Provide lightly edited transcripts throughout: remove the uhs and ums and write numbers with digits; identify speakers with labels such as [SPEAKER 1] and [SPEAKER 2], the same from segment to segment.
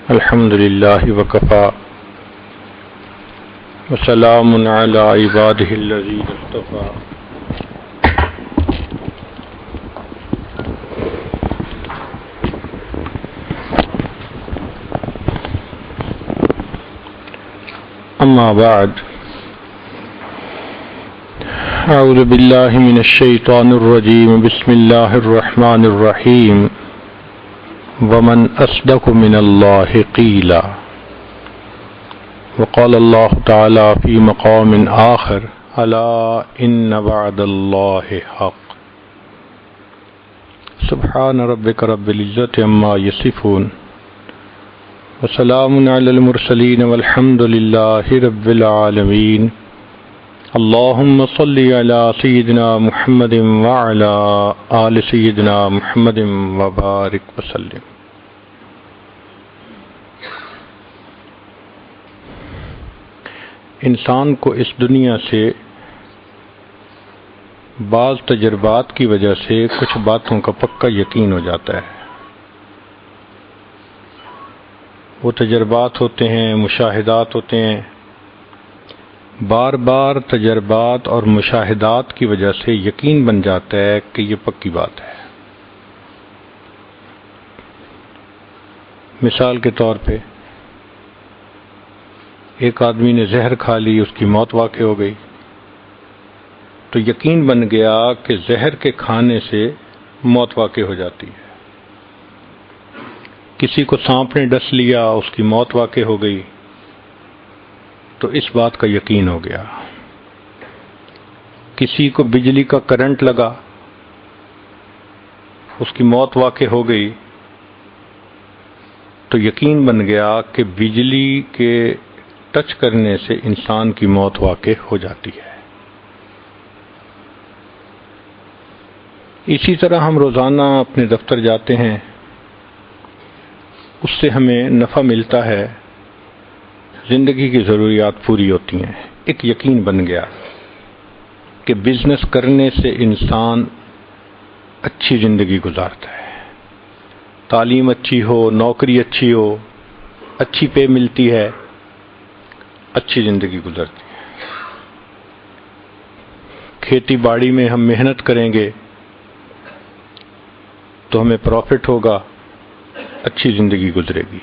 [SPEAKER 1] الحمد للہ وکفى وسلام علی عبادہ الذین اصطفى. اما بعد، اعوذ باللہ من الشیطان الرجیم. بسم اللہ الرحمن الرحیم. ومن اصدق من اللہ قیلا. وقال اللہ تعالی فی مقام آخر الا ان وعد اللہ حق. سبحان ربک رب العزۃ عما یصفون وسلام علی المرسلین والحمد للہ رب العالمین. اللہم صلی علی سیدنا محمد وعلی آل سیدنا محمد وبارک وسلم. انسان کو اس دنیا سے بعض تجربات کی وجہ سے کچھ باتوں کا پکا یقین ہو جاتا ہے. وہ تجربات ہوتے ہیں، مشاہدات ہوتے ہیں. بار بار تجربات اور مشاہدات کی وجہ سے یقین بن جاتا ہے کہ یہ پکی بات ہے. مثال کے طور پہ ایک آدمی نے زہر کھا لی، اس کی موت واقع ہو گئی، تو یقین بن گیا کہ زہر کے کھانے سے موت واقع ہو جاتی ہے. کسی کو سانپ نے ڈس لیا، اس کی موت واقع ہو گئی، تو اس بات کا یقین ہو گیا. کسی کو بجلی کا کرنٹ لگا، اس کی موت واقع ہو گئی، تو یقین بن گیا کہ بجلی کے ٹچ کرنے سے انسان کی موت واقع ہو جاتی ہے. اسی طرح ہم روزانہ اپنے دفتر جاتے ہیں، اس سے ہمیں نفع ملتا ہے، زندگی کی ضروریات پوری ہوتی ہیں. ایک یقین بن گیا کہ بزنس کرنے سے انسان اچھی زندگی گزارتا ہے. تعلیم اچھی ہو، نوکری اچھی ہو، اچھی پے ملتی ہے، اچھی زندگی گزرتی ہے. کھیتی باڑی میں ہم محنت کریں گے تو ہمیں پروفٹ ہوگا، اچھی زندگی گزرے گی.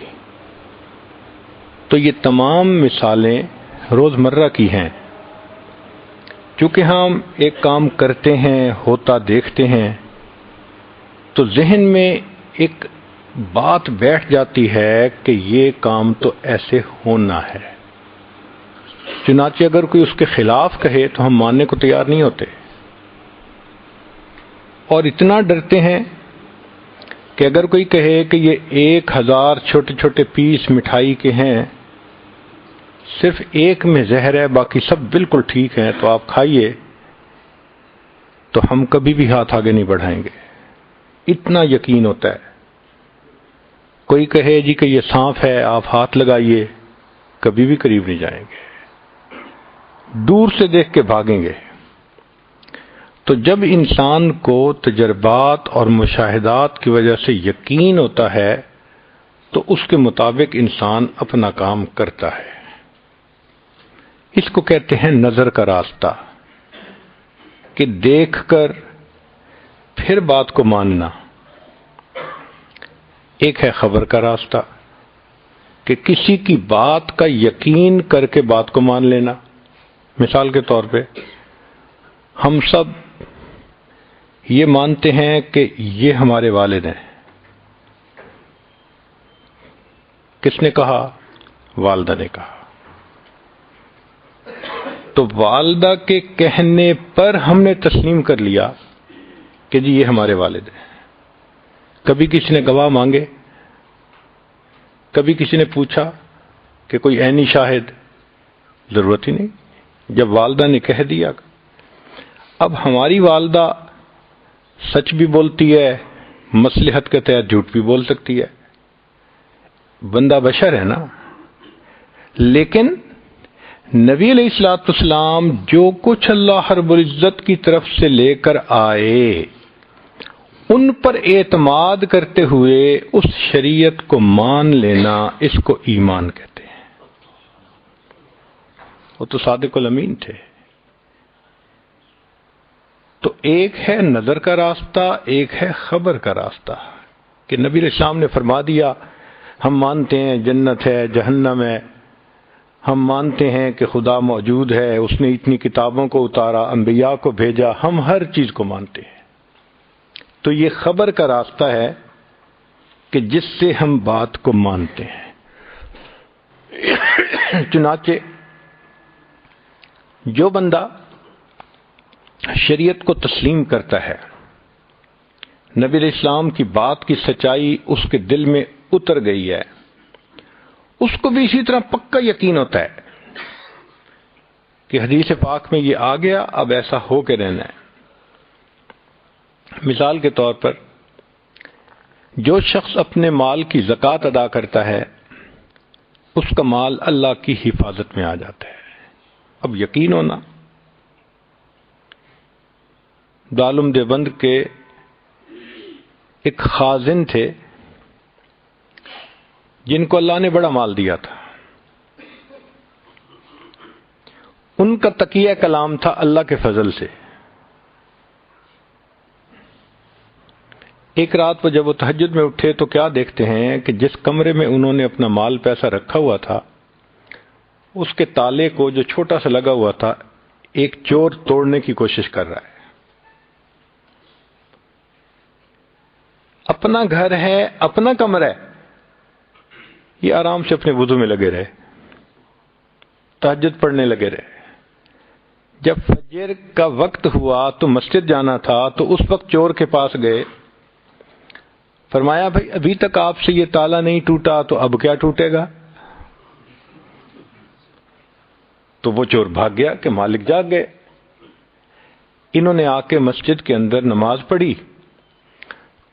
[SPEAKER 1] تو یہ تمام مثالیں روزمرہ کی ہیں. چونکہ ہم ایک کام کرتے ہیں، ہوتا دیکھتے ہیں، تو ذہن میں ایک بات بیٹھ جاتی ہے کہ یہ کام تو ایسے ہونا ہے. چنانچہ اگر کوئی اس کے خلاف کہے تو ہم ماننے کو تیار نہیں ہوتے، اور اتنا ڈرتے ہیں کہ اگر کوئی کہے کہ یہ 1000 چھوٹے چھوٹے پیس مٹھائی کے ہیں، صرف ایک میں زہر ہے، باقی سب بالکل ٹھیک ہیں، تو آپ کھائیے، تو ہم کبھی بھی ہاتھ آگے نہیں بڑھائیں گے. اتنا یقین ہوتا ہے. کوئی کہے جی کہ یہ سانپ ہے، آپ ہاتھ لگائیے، کبھی بھی قریب نہیں جائیں گے، دور سے دیکھ کے بھاگیں گے. تو جب انسان کو تجربات اور مشاہدات کی وجہ سے یقین ہوتا ہے تو اس کے مطابق انسان اپنا کام کرتا ہے. اس کو کہتے ہیں نظر کا راستہ، کہ دیکھ کر پھر بات کو ماننا. ایک ہے خبر کا راستہ، کہ کسی کی بات کا یقین کر کے بات کو مان لینا. مثال کے طور پہ ہم سب یہ مانتے ہیں کہ یہ ہمارے والد ہیں. کس نے کہا؟ والدہ نے کہا. تو والدہ کے کہنے پر ہم نے تسلیم کر لیا کہ جی یہ ہمارے والد ہیں. کبھی کسی نے گواہ مانگے؟ کبھی کسی نے پوچھا کہ کوئی عینی شاہد؟ ضرورت ہی نہیں. جب والدہ نے کہہ دیا. اب ہماری والدہ سچ بھی بولتی ہے، مصلحت کے تحت جھوٹ بھی بول سکتی ہے، بندہ بشر ہے نا. لیکن نبی علیہ الصلوۃ والسلام جو کچھ اللہ رب العزت کی طرف سے لے کر آئے ان پر اعتماد کرتے ہوئے اس شریعت کو مان لینا، اس کو ایمان کہتے ہیں۔ وہ تو صادق الامین تھے۔ تو ایک ہے نظر کا راستہ، ایک ہے خبر کا راستہ، کہ نبی علیہ السلام نے فرما دیا ہم مانتے ہیں جنت ہے، جہنم ہے، ہم مانتے ہیں کہ خدا موجود ہے، اس نے اتنی کتابوں کو اتارا، انبیاء کو بھیجا، ہم ہر چیز کو مانتے ہیں۔ تو یہ خبر کا راستہ ہے کہ جس سے ہم بات کو مانتے ہیں۔ چنانچہ جو بندہ شریعت کو تسلیم کرتا ہے، نبی علیہ السلام کی بات کی سچائی اس کے دل میں اتر گئی ہے، اس کو بھی اسی طرح پکا یقین ہوتا ہے کہ حدیث پاک میں یہ آ گیا، اب ایسا ہو کے رہنا ہے۔ مثال کے طور پر جو شخص اپنے مال کی زکوٰۃ ادا کرتا ہے، اس کا مال اللہ کی حفاظت میں آ جاتا ہے۔ اب یقین ہونا، دارالعلوم دیوبند کے ایک خازن تھے جن کو اللہ نے بڑا مال دیا تھا، ان کا تقیہ کلام تھا اللہ کے فضل سے۔ ایک رات وہ جب وہ تہجد میں اٹھے تو کیا دیکھتے ہیں کہ جس کمرے میں انہوں نے اپنا مال پیسہ رکھا ہوا تھا، اس کے تالے کو جو چھوٹا سا لگا ہوا تھا، ایک چور توڑنے کی کوشش کر رہا ہے۔ اپنا گھر ہے، اپنا کمرہ ہے، یہ آرام سے اپنے وضو میں لگے رہے، تہجد پڑھنے لگے رہے۔ جب فجر کا وقت ہوا تو مسجد جانا تھا، تو اس وقت چور کے پاس گئے، فرمایا بھائی ابھی تک آپ سے یہ تالا نہیں ٹوٹا تو اب کیا ٹوٹے گا؟ تو وہ چور بھاگ گیا کہ مالک جاگ گئے۔ انہوں نے آ کے مسجد کے اندر نماز پڑھی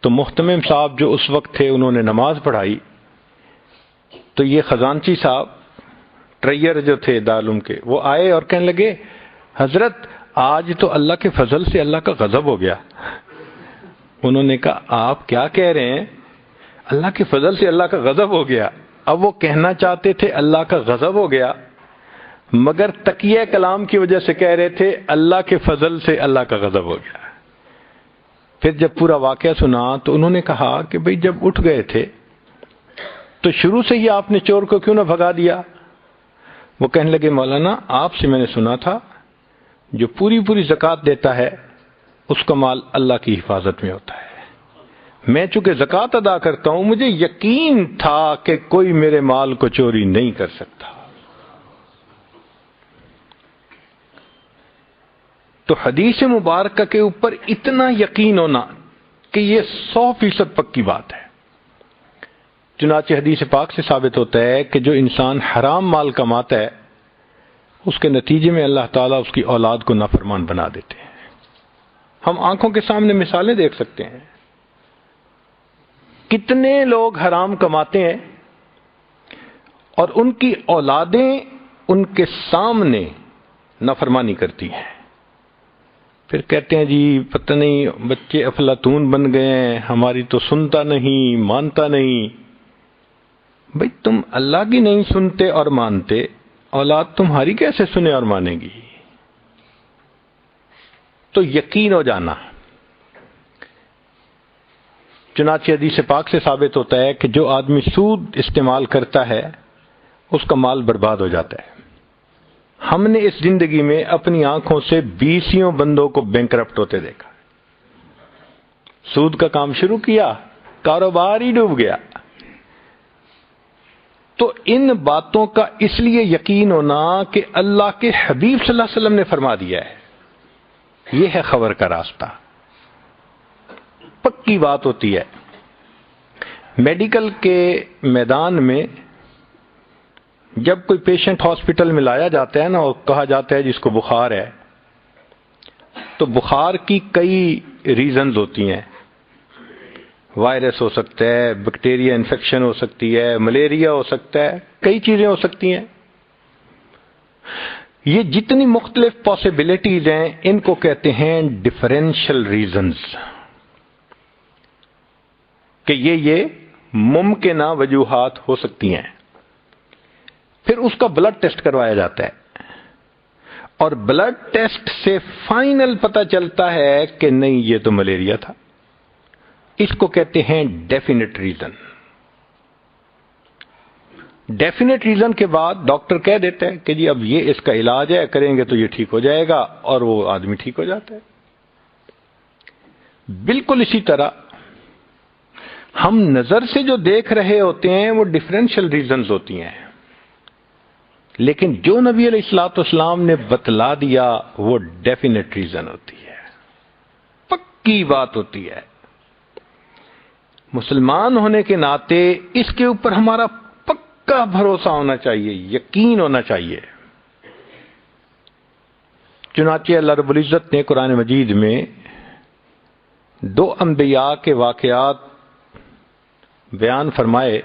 [SPEAKER 1] تو محتمم صاحب جو اس وقت تھے انہوں نے نماز پڑھائی، تو یہ خزانچی صاحب ٹریئر جو تھے دارالعلوم کے، وہ آئے اور کہنے لگے حضرت آج تو اللہ کے فضل سے اللہ کا غضب ہو گیا۔ انہوں نے کہا آپ کیا کہہ رہے ہیں؟ اللہ کے فضل سے اللہ کا غضب ہو گیا۔ اب وہ کہنا چاہتے تھے اللہ کا غضب ہو گیا، مگر تقیہ کلام کی وجہ سے کہہ رہے تھے اللہ کے فضل سے اللہ کا غضب ہو گیا۔ پھر جب پورا واقعہ سنا تو انہوں نے کہا کہ بھئی جب اٹھ گئے تھے تو شروع سے ہی آپ نے چور کو کیوں نہ بھگا دیا؟ وہ کہنے لگے مولانا آپ سے میں نے سنا تھا جو پوری زکوٰۃ دیتا ہے اس کا مال اللہ کی حفاظت میں ہوتا ہے۔ میں چونکہ زکوٰۃ ادا کرتا ہوں، مجھے یقین تھا کہ کوئی میرے مال کو چوری نہیں کر سکتا۔ تو حدیث مبارکہ کے اوپر اتنا یقین ہونا کہ یہ 100% پکی بات ہے۔ چنانچہ حدیث پاک سے ثابت ہوتا ہے کہ جو انسان حرام مال کماتا ہے اس کے نتیجے میں اللہ تعالیٰ اس کی اولاد کو نافرمان بنا دیتے ہیں۔ ہم آنکھوں کے سامنے مثالیں دیکھ سکتے ہیں، کتنے لوگ حرام کماتے ہیں اور ان کی اولادیں ان کے سامنے نافرمانی کرتی ہیں، پھر کہتے ہیں جی پتہ نہیں بچے افلاطون بن گئے ہیں، ہماری تو سنتا نہیں مانتا نہیں۔ بھئی تم اللہ کی نہیں سنتے اور مانتے، اولاد تمہاری کیسے سنے اور مانے گی؟ تو یقین ہو جانا۔ چنانچہ حدیث پاک سے ثابت ہوتا ہے کہ جو آدمی سود استعمال کرتا ہے اس کا مال برباد ہو جاتا ہے۔ ہم نے اس زندگی میں اپنی آنکھوں سے 20 بندوں کو بینکرپٹ ہوتے دیکھا۔ سود کا کام شروع کیا، کاروبار ہی ڈوب گیا۔ تو ان باتوں کا اس لیے یقین ہونا کہ اللہ کے حبیب صلی اللہ علیہ وسلم نے فرما دیا ہے، یہ ہے خبر کا راستہ، پکی بات ہوتی ہے۔ میڈیکل کے میدان میں جب کوئی پیشنٹ ہاسپٹل میں لایا جاتا ہے نا اور کہا جاتا ہے جس کو بخار ہے، تو بخار کی کئی ریزنز ہوتی ہیں، وائرس ہو سکتا ہے، بیکٹیریا انفیکشن ہو سکتی ہے، ملیریا ہو سکتا ہے، کئی چیزیں ہو سکتی ہیں۔ یہ جتنی مختلف پاسبلٹیز ہیں ان کو کہتے ہیں ڈفرینشل ریزنز۔ کہ یہ ممکنہ وجوہات ہو سکتی ہیں، پھر اس کا بلڈ ٹیسٹ کروایا جاتا ہے، اور بلڈ ٹیسٹ سے فائنل پتہ چلتا ہے کہ نہیں یہ تو ملیریا تھا۔ اس کو کہتے ہیں ڈیفینیٹ ریزن۔ ڈیفینیٹ ریزن کے بعد ڈاکٹر کہہ دیتا ہے کہ جی اب یہ اس کا علاج ہے، کریں گے تو یہ ٹھیک ہو جائے گا، اور وہ آدمی ٹھیک ہو جاتا ہے۔ بالکل اسی طرح ہم نظر سے جو دیکھ رہے ہوتے ہیں وہ ڈفرینشیل ریزنز ہوتی ہیں، لیکن جو نبی علیہ الصلوۃ والسلام نے بتلا دیا وہ ڈیفینیٹ ریزن ہوتی ہے، پکی بات ہوتی ہے۔ مسلمان ہونے کے ناطے اس کے اوپر ہمارا پکا بھروسہ ہونا چاہیے، یقین ہونا چاہیے۔ چنانچہ اللہ رب العزت نے قرآن مجید میں 2 انبیاء کے واقعات بیان فرمائے۔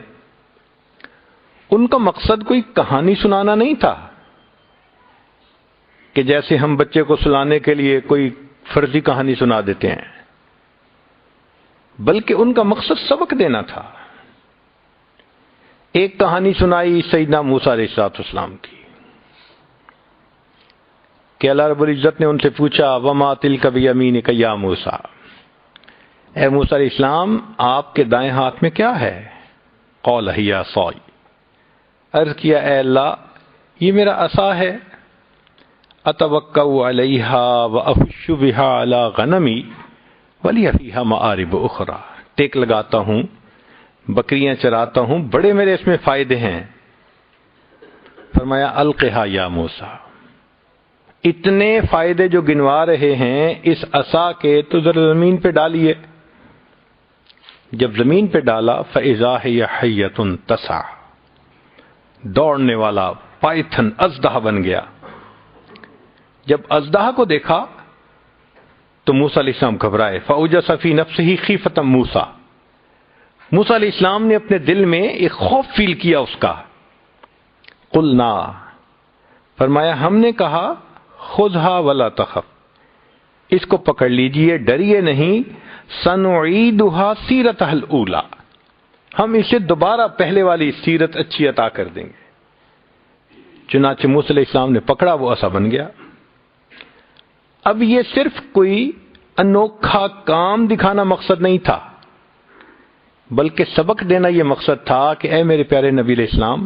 [SPEAKER 1] ان کا مقصد کوئی کہانی سنانا نہیں تھا کہ جیسے ہم بچے کو سلانے کے لیے کوئی فرضی کہانی سنا دیتے ہیں، بلکہ ان کا مقصد سبق دینا تھا۔ ایک کہانی سنائی سیدنا موسیٰ علیہ السلام کی کہ اللہ رب العزت نے ان سے پوچھا وما تلک بیمینک یا موسیٰ، اے موسیٰ علیہ السلام آپ کے دائیں ہاتھ میں کیا ہے؟ قال ہی عصائی، عرض کیا اے اللہ یہ میرا عصا ہے، اتوکأ علیہا وافش بہا علی غنمی ولی فیہا مآرب اخری، ٹیک لگاتا ہوں، بکریاں چراتا ہوں، بڑے میرے اس میں فائدے ہیں۔ فرمایا القھا یا موسیٰ، اتنے فائدے جو گنوا رہے ہیں اس عصا کے تو ذرا زمین پہ ڈالیے۔ جب زمین پہ ڈالا فإذا ہی حیۃ تسعی، دوڑنے والا پائتھن اژدہا بن گیا۔ جب اژدہا کو دیکھا تو موسیٰ علیہ السلام گھبرائے، فأوجس فی نفسہ خیفۃ موسیٰ، موسیٰ علیہ السلام نے اپنے دل میں ایک خوف فیل کیا اس کا۔ قلنا، فرمایا ہم نے کہا خذھا ولا تخف، اس کو پکڑ لیجئے ڈریے نہیں، سنعیدھا سیرتھا الاولی، ہم اسے دوبارہ پہلے والی سیرت اچھی عطا کر دیں گے۔ چنانچہ موسیٰ علیہ السلام نے پکڑا، وہ عصا بن گیا۔ اب یہ صرف کوئی انوکھا کام دکھانا مقصد نہیں تھا، بلکہ سبق دینا یہ مقصد تھا کہ اے میرے پیارے نبی علیہ السلام،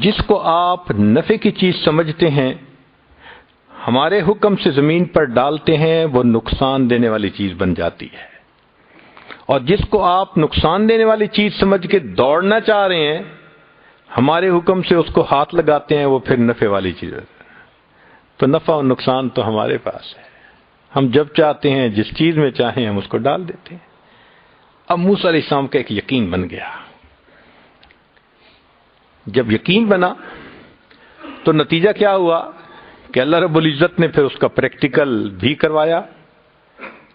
[SPEAKER 1] جس کو آپ نفع کی چیز سمجھتے ہیں ہمارے حکم سے زمین پر ڈالتے ہیں وہ نقصان دینے والی چیز بن جاتی ہے، اور جس کو آپ نقصان دینے والی چیز سمجھ کے دوڑنا چاہ رہے ہیں ہمارے حکم سے اس کو ہاتھ لگاتے ہیں وہ پھر نفع والی چیز ہے۔ تو نفع اور نقصان تو ہمارے پاس ہے، ہم جب چاہتے ہیں جس چیز میں چاہیں ہم اس کو ڈال دیتے ہیں۔ اب موسیٰ علیہ السلام کا ایک یقین بن گیا۔ جب یقین بنا تو نتیجہ کیا ہوا کہ اللہ رب العزت نے پھر اس کا پریکٹیکل بھی کروایا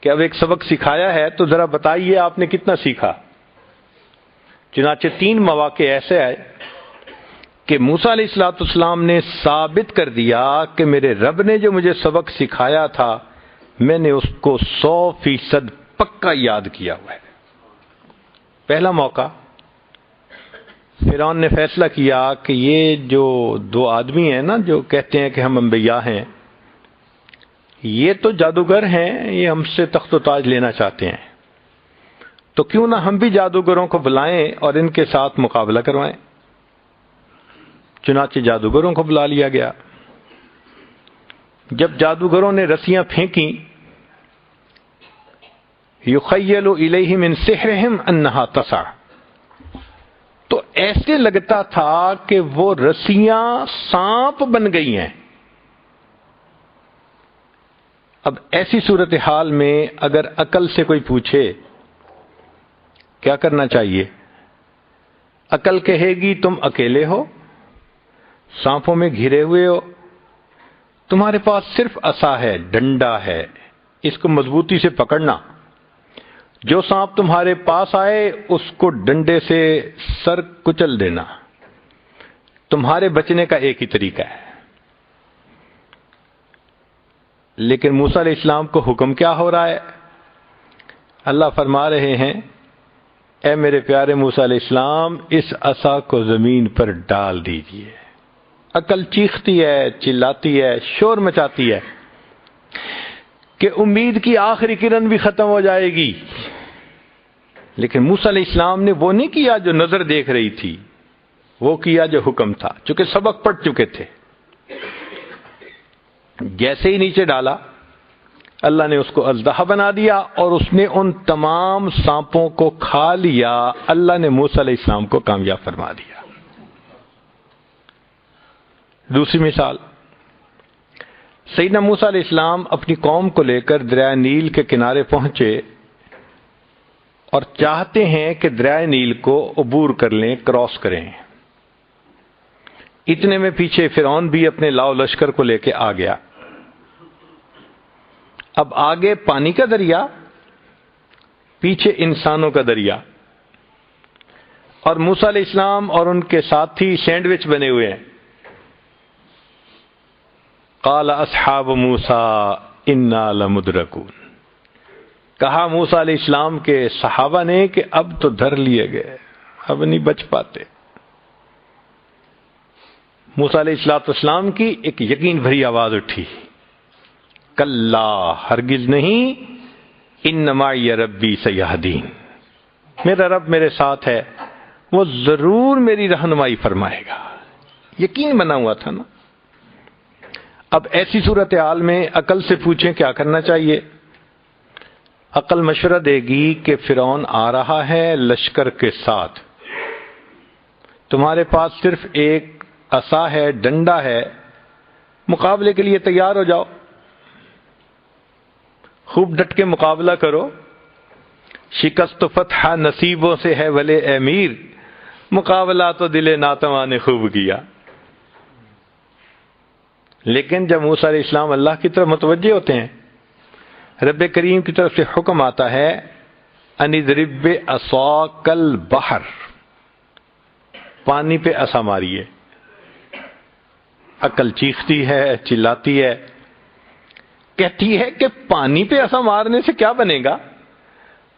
[SPEAKER 1] کہ اب ایک سبق سکھایا ہے تو ذرا بتائیے آپ نے کتنا سیکھا۔ چنانچہ 3 مواقع ایسے آئے کہ موسیٰ علیہ السلام نے ثابت کر دیا کہ میرے رب نے جو مجھے سبق سکھایا تھا میں نے اس کو 100% پکا یاد کیا ہوا ہے۔ پہلا موقع، فرعون نے فیصلہ کیا کہ یہ جو 2 آدمی ہیں نا جو کہتے ہیں کہ ہم انبیاء ہیں، یہ تو جادوگر ہیں، یہ ہم سے تخت و تاج لینا چاہتے ہیں، تو کیوں نہ ہم بھی جادوگروں کو بلائیں اور ان کے ساتھ مقابلہ کروائیں۔ چنانچہ جادوگروں کو بلا لیا گیا۔ جب جادوگروں نے رسیاں پھینکیں، یخیل الیہ من سحرہم انہا تسعی، تو ایسے لگتا تھا کہ وہ رسیاں سانپ بن گئی ہیں۔ اب ایسی صورتحال میں اگر عقل سے کوئی پوچھے کیا کرنا چاہیے، عقل کہے گی تم اکیلے ہو، سانپوں میں گھرے ہوئے ہو، تمہارے پاس صرف عصا ہے، ڈنڈا ہے، اس کو مضبوطی سے پکڑنا، جو سانپ تمہارے پاس آئے اس کو ڈنڈے سے سر کچل دینا، تمہارے بچنے کا ایک ہی طریقہ ہے۔ لیکن موسیٰ علیہ السلام کو حکم کیا ہو رہا ہے؟ اللہ فرما رہے ہیں اے میرے پیارے موسیٰ علیہ السلام اس عصا کو زمین پر ڈال دیجئے۔ عقل چیختی ہے، چلاتی ہے، شور مچاتی ہے کہ امید کی آخری کرن بھی ختم ہو جائے گی، لیکن موسیٰ علیہ السلام نے وہ نہیں کیا جو نظر دیکھ رہی تھی، وہ کیا جو حکم تھا، چونکہ سبق پڑھ چکے تھے۔ جیسے ہی نیچے ڈالا اللہ نے اس کو اژدہا بنا دیا اور اس نے ان تمام سانپوں کو کھا لیا۔ اللہ نے موسیٰ علیہ السلام کو کامیاب فرما دیا۔ دوسری مثال، سیدنا موسیٰ علیہ السلام اپنی قوم کو لے کر دریائے نیل کے کنارے پہنچے اور چاہتے ہیں کہ دریائے نیل کو عبور کر لیں، کراس کریں۔ اتنے میں پیچھے فرعون بھی اپنے لاؤ لشکر کو لے کے آ گیا۔ اب آگے پانی کا دریا، پیچھے انسانوں کا دریا، اور موسیٰ علیہ السلام اور ان کے ساتھی سینڈوچ بنے ہوئے ہیں۔ قال اصحاب موسیٰ انا لمدرکون، کہا موسیٰ علیہ السلام کے صحابہ نے کہ اب تو دھر لیے گئے، اب نہیں بچ پاتے۔ موسیٰ علیہ السلام کی ایک یقین بھری آواز اٹھی، کلا ہرگز نہیں، ان معی ربی سیہدین، میرا رب میرے ساتھ ہے، وہ ضرور میری رہنمائی فرمائے گا۔ یقین بنا ہوا تھا نا۔ اب ایسی صورتحال میں عقل سے پوچھیں کیا کرنا چاہیے؟ عقل مشورہ دے گی کہ فرعون آ رہا ہے لشکر کے ساتھ، تمہارے پاس صرف ایک عصا ہے، ڈنڈا ہے، مقابلے کے لیے تیار ہو جاؤ، خوب ڈٹ کے مقابلہ کرو۔ شکست و فتح نصیبوں سے ہے ولے اے میر، مقابلہ تو دل ناتواں نے خوب کیا۔ لیکن جب موسیٰ علیہ السلام اللہ کی طرف متوجہ ہوتے ہیں، رب کریم کی طرف سے حکم آتا ہے ان اضرب بعصاک البحر، پانی پہ عصا ماریے۔ عقل چیختی ہے، چلاتی ہے، کہتی ہے کہ پانی پہ عصا مارنے سے کیا بنے گا؟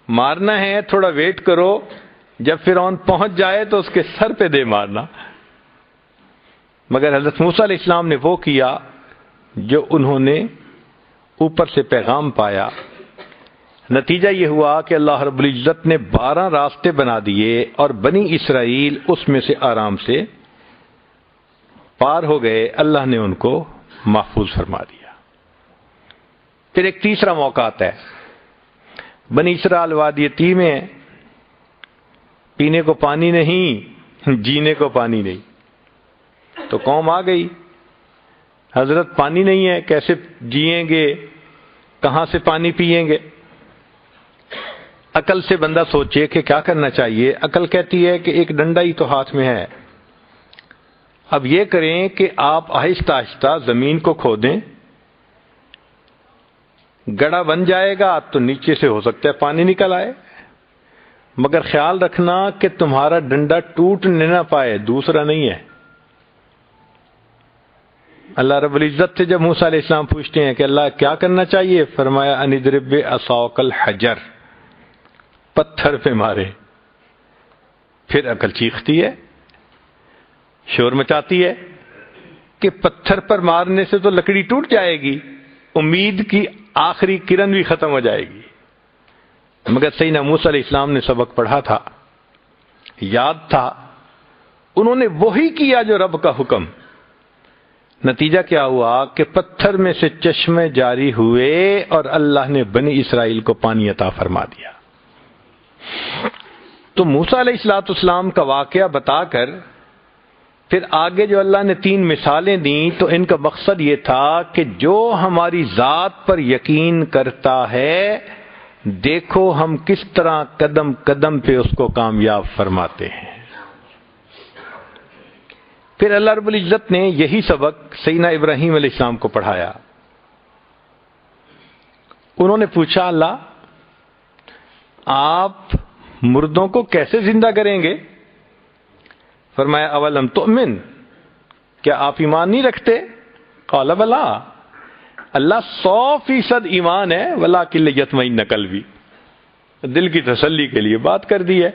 [SPEAKER 1] مارنا ہے تھوڑا ویٹ کرو، جب فرعون پہنچ جائے تو اس کے سر پہ دے مارنا۔ مگر حضرت موسیٰ علیہ السلام نے وہ کیا جو انہوں نے اوپر سے پیغام پایا۔ نتیجہ یہ ہوا کہ اللہ رب العزت نے 12 راستے بنا دیے اور بنی اسرائیل اس میں سے آرام سے پار ہو گئے، اللہ نے ان کو محفوظ فرما دیا۔ پھر ایک تیسرا موقع آتا ہے، بنی اسرائیل وادی تیہ میں، پینے کو پانی نہیں، جینے کو پانی نہیں، تو قوم آ گئی، حضرت پانی نہیں ہے، کیسے جئیں گے، کہاں سے پانی پئیں گے؟ عقل سے بندہ سوچے کہ کیا کرنا چاہیے۔ عقل کہتی ہے کہ ایک ڈنڈا ہی تو ہاتھ میں ہے، اب یہ کریں کہ آپ آہستہ آہستہ زمین کو کھودیں، گڑھا بن جائے گا تو نیچے سے ہو سکتا ہے پانی نکل آئے، مگر خیال رکھنا کہ تمہارا ڈنڈا ٹوٹ نہ پائے، دوسرا نہیں ہے۔ اللہ رب العزت سے جب موسیٰ علیہ السلام پوچھتے ہیں کہ اللہ کیا کرنا چاہیے، فرمایا ان اضرب بعصاک الحجر، پتھر پہ مارے۔ پھر عقل چیختی ہے، شور مچاتی ہے کہ پتھر پر مارنے سے تو لکڑی ٹوٹ جائے گی، امید کی آخری کرن بھی ختم ہو جائے گی۔ مگر سیدنا موسیٰ علیہ السلام نے سبق پڑھا تھا، یاد تھا، انہوں نے وہی کیا جو رب کا حکم۔ نتیجہ کیا ہوا کہ پتھر میں سے چشمے جاری ہوئے اور اللہ نے بنی اسرائیل کو پانی عطا فرما دیا۔ تو موسیٰ علیہ السلام کا واقعہ بتا کر پھر آگے جو اللہ نے 3 مثالیں دیں تو ان کا مقصد یہ تھا کہ جو ہماری ذات پر یقین کرتا ہے، دیکھو ہم کس طرح قدم قدم پہ اس کو کامیاب فرماتے ہیں۔ پھر اللہ رب العزت نے یہی سبق سیدنا ابراہیم علیہ السلام کو پڑھایا۔ انہوں نے پوچھا اللہ آپ مردوں کو کیسے زندہ کریں گے؟ فرمایا اولم تؤمن، کیا آپ ایمان نہیں رکھتے؟ قال بلا، اللہ 100% ایمان ہے، ولکن لیطمئن قلبی، دل کی تسلی کے لیے بات کر دی ہے۔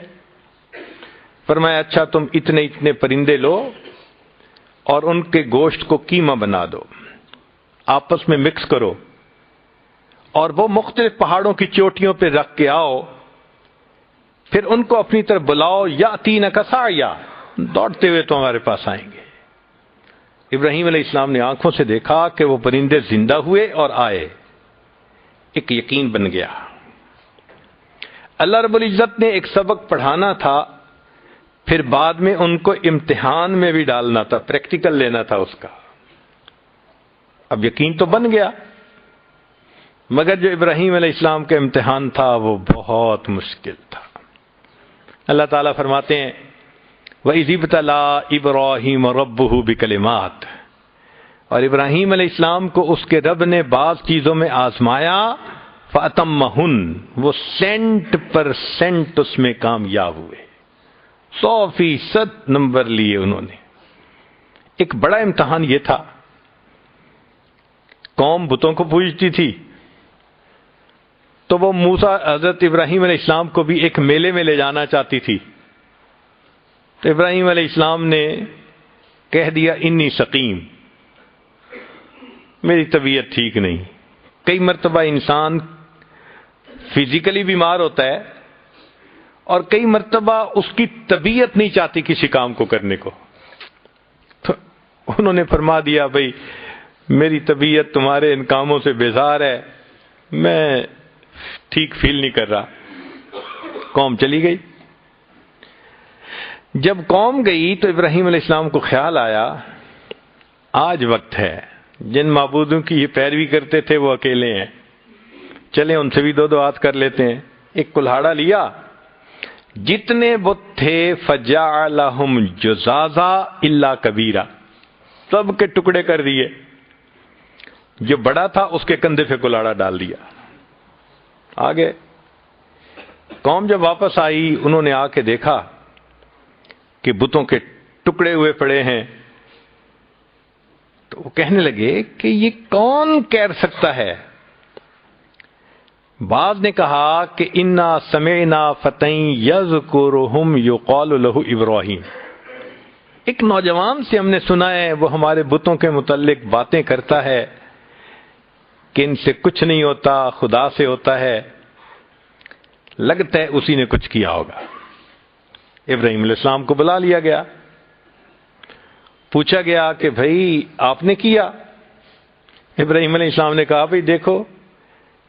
[SPEAKER 1] فرمایا اچھا تم اتنے اتنے پرندے لو اور ان کے گوشت کو قیمہ بنا دو، آپس میں مکس کرو اور وہ مختلف پہاڑوں کی چوٹیوں پہ رکھ کے آؤ، پھر ان کو اپنی طرف بلاؤ، یاتینک سعیا، دوڑتے ہوئے تمہارے پاس آئیں گے۔ ابراہیم علیہ السلام نے آنکھوں سے دیکھا کہ وہ پرندے زندہ ہوئے اور آئے، ایک یقین بن گیا۔ اللہ رب العزت نے ایک سبق پڑھانا تھا، پھر بعد میں ان کو امتحان میں بھی ڈالنا تھا، پریکٹیکل لینا تھا اس کا۔ اب یقین تو بن گیا، مگر جو ابراہیم علیہ السلام کا امتحان تھا وہ بہت مشکل تھا۔ اللہ تعالیٰ فرماتے ہیں وَإِذِ ابْتَلَىٰ إِبْرَاهِيمَ رَبُّهُ بِكَلِمَاتٍ، اور ابراہیم علیہ السلام کو اس کے رب نے بعض چیزوں میں آزمایا، فَأَتَمَّهُنَّ، وہ 100% اس میں کامیاب ہوئے، 100% نمبر لیے انہوں نے۔ ایک بڑا امتحان یہ تھا، قوم بتوں کو پوجتی تھی، تو وہ موسیٰ حضرت ابراہیم علیہ السلام کو بھی ایک میلے میں لے جانا چاہتی تھی، تو ابراہیم علیہ السلام نے کہہ دیا انی سقیم، میری طبیعت ٹھیک نہیں۔ کئی مرتبہ انسان فزیکلی بیمار ہوتا ہے اور کئی مرتبہ اس کی طبیعت نہیں چاہتی کسی کام کو کرنے کو، تو انہوں نے فرما دیا بھئی میری طبیعت تمہارے ان کاموں سے بیزار ہے، میں ٹھیک فیل نہیں کر رہا۔ قوم چلی گئی۔ جب قوم گئی تو ابراہیم علیہ السلام کو خیال آیا آج وقت ہے، جن معبودوں کی یہ پیروی کرتے تھے وہ اکیلے ہیں، چلیں ان سے بھی دو ہاتھ کر لیتے ہیں۔ ایک کلہاڑا لیا، جتنے بت تھے فجعلہم جزازا الا کبیرا، سب کے ٹکڑے کر دیے، جو بڑا تھا اس کے کندھے پہ کلہاڑا ڈال دیا۔ آگے قوم جب واپس آئی انہوں نے آ کے دیکھا کہ بتوں کے ٹکڑے ہوئے پڑے ہیں، تو وہ کہنے لگے کہ یہ کون کہہ سکتا ہے؟ بعض نے کہا کہ انا سمعنا فتى یذکرہم یقال لہ ابراہیم، ایک نوجوان سے ہم نے سنا ہے وہ ہمارے بتوں کے متعلق باتیں کرتا ہے کہ ان سے کچھ نہیں ہوتا، خدا سے ہوتا ہے، لگتا ہے اسی نے کچھ کیا ہوگا۔ ابراہیم علیہ السلام کو بلا لیا گیا، پوچھا گیا کہ بھائی آپ نے کیا؟ ابراہیم علیہ السلام نے کہا بھائی دیکھو،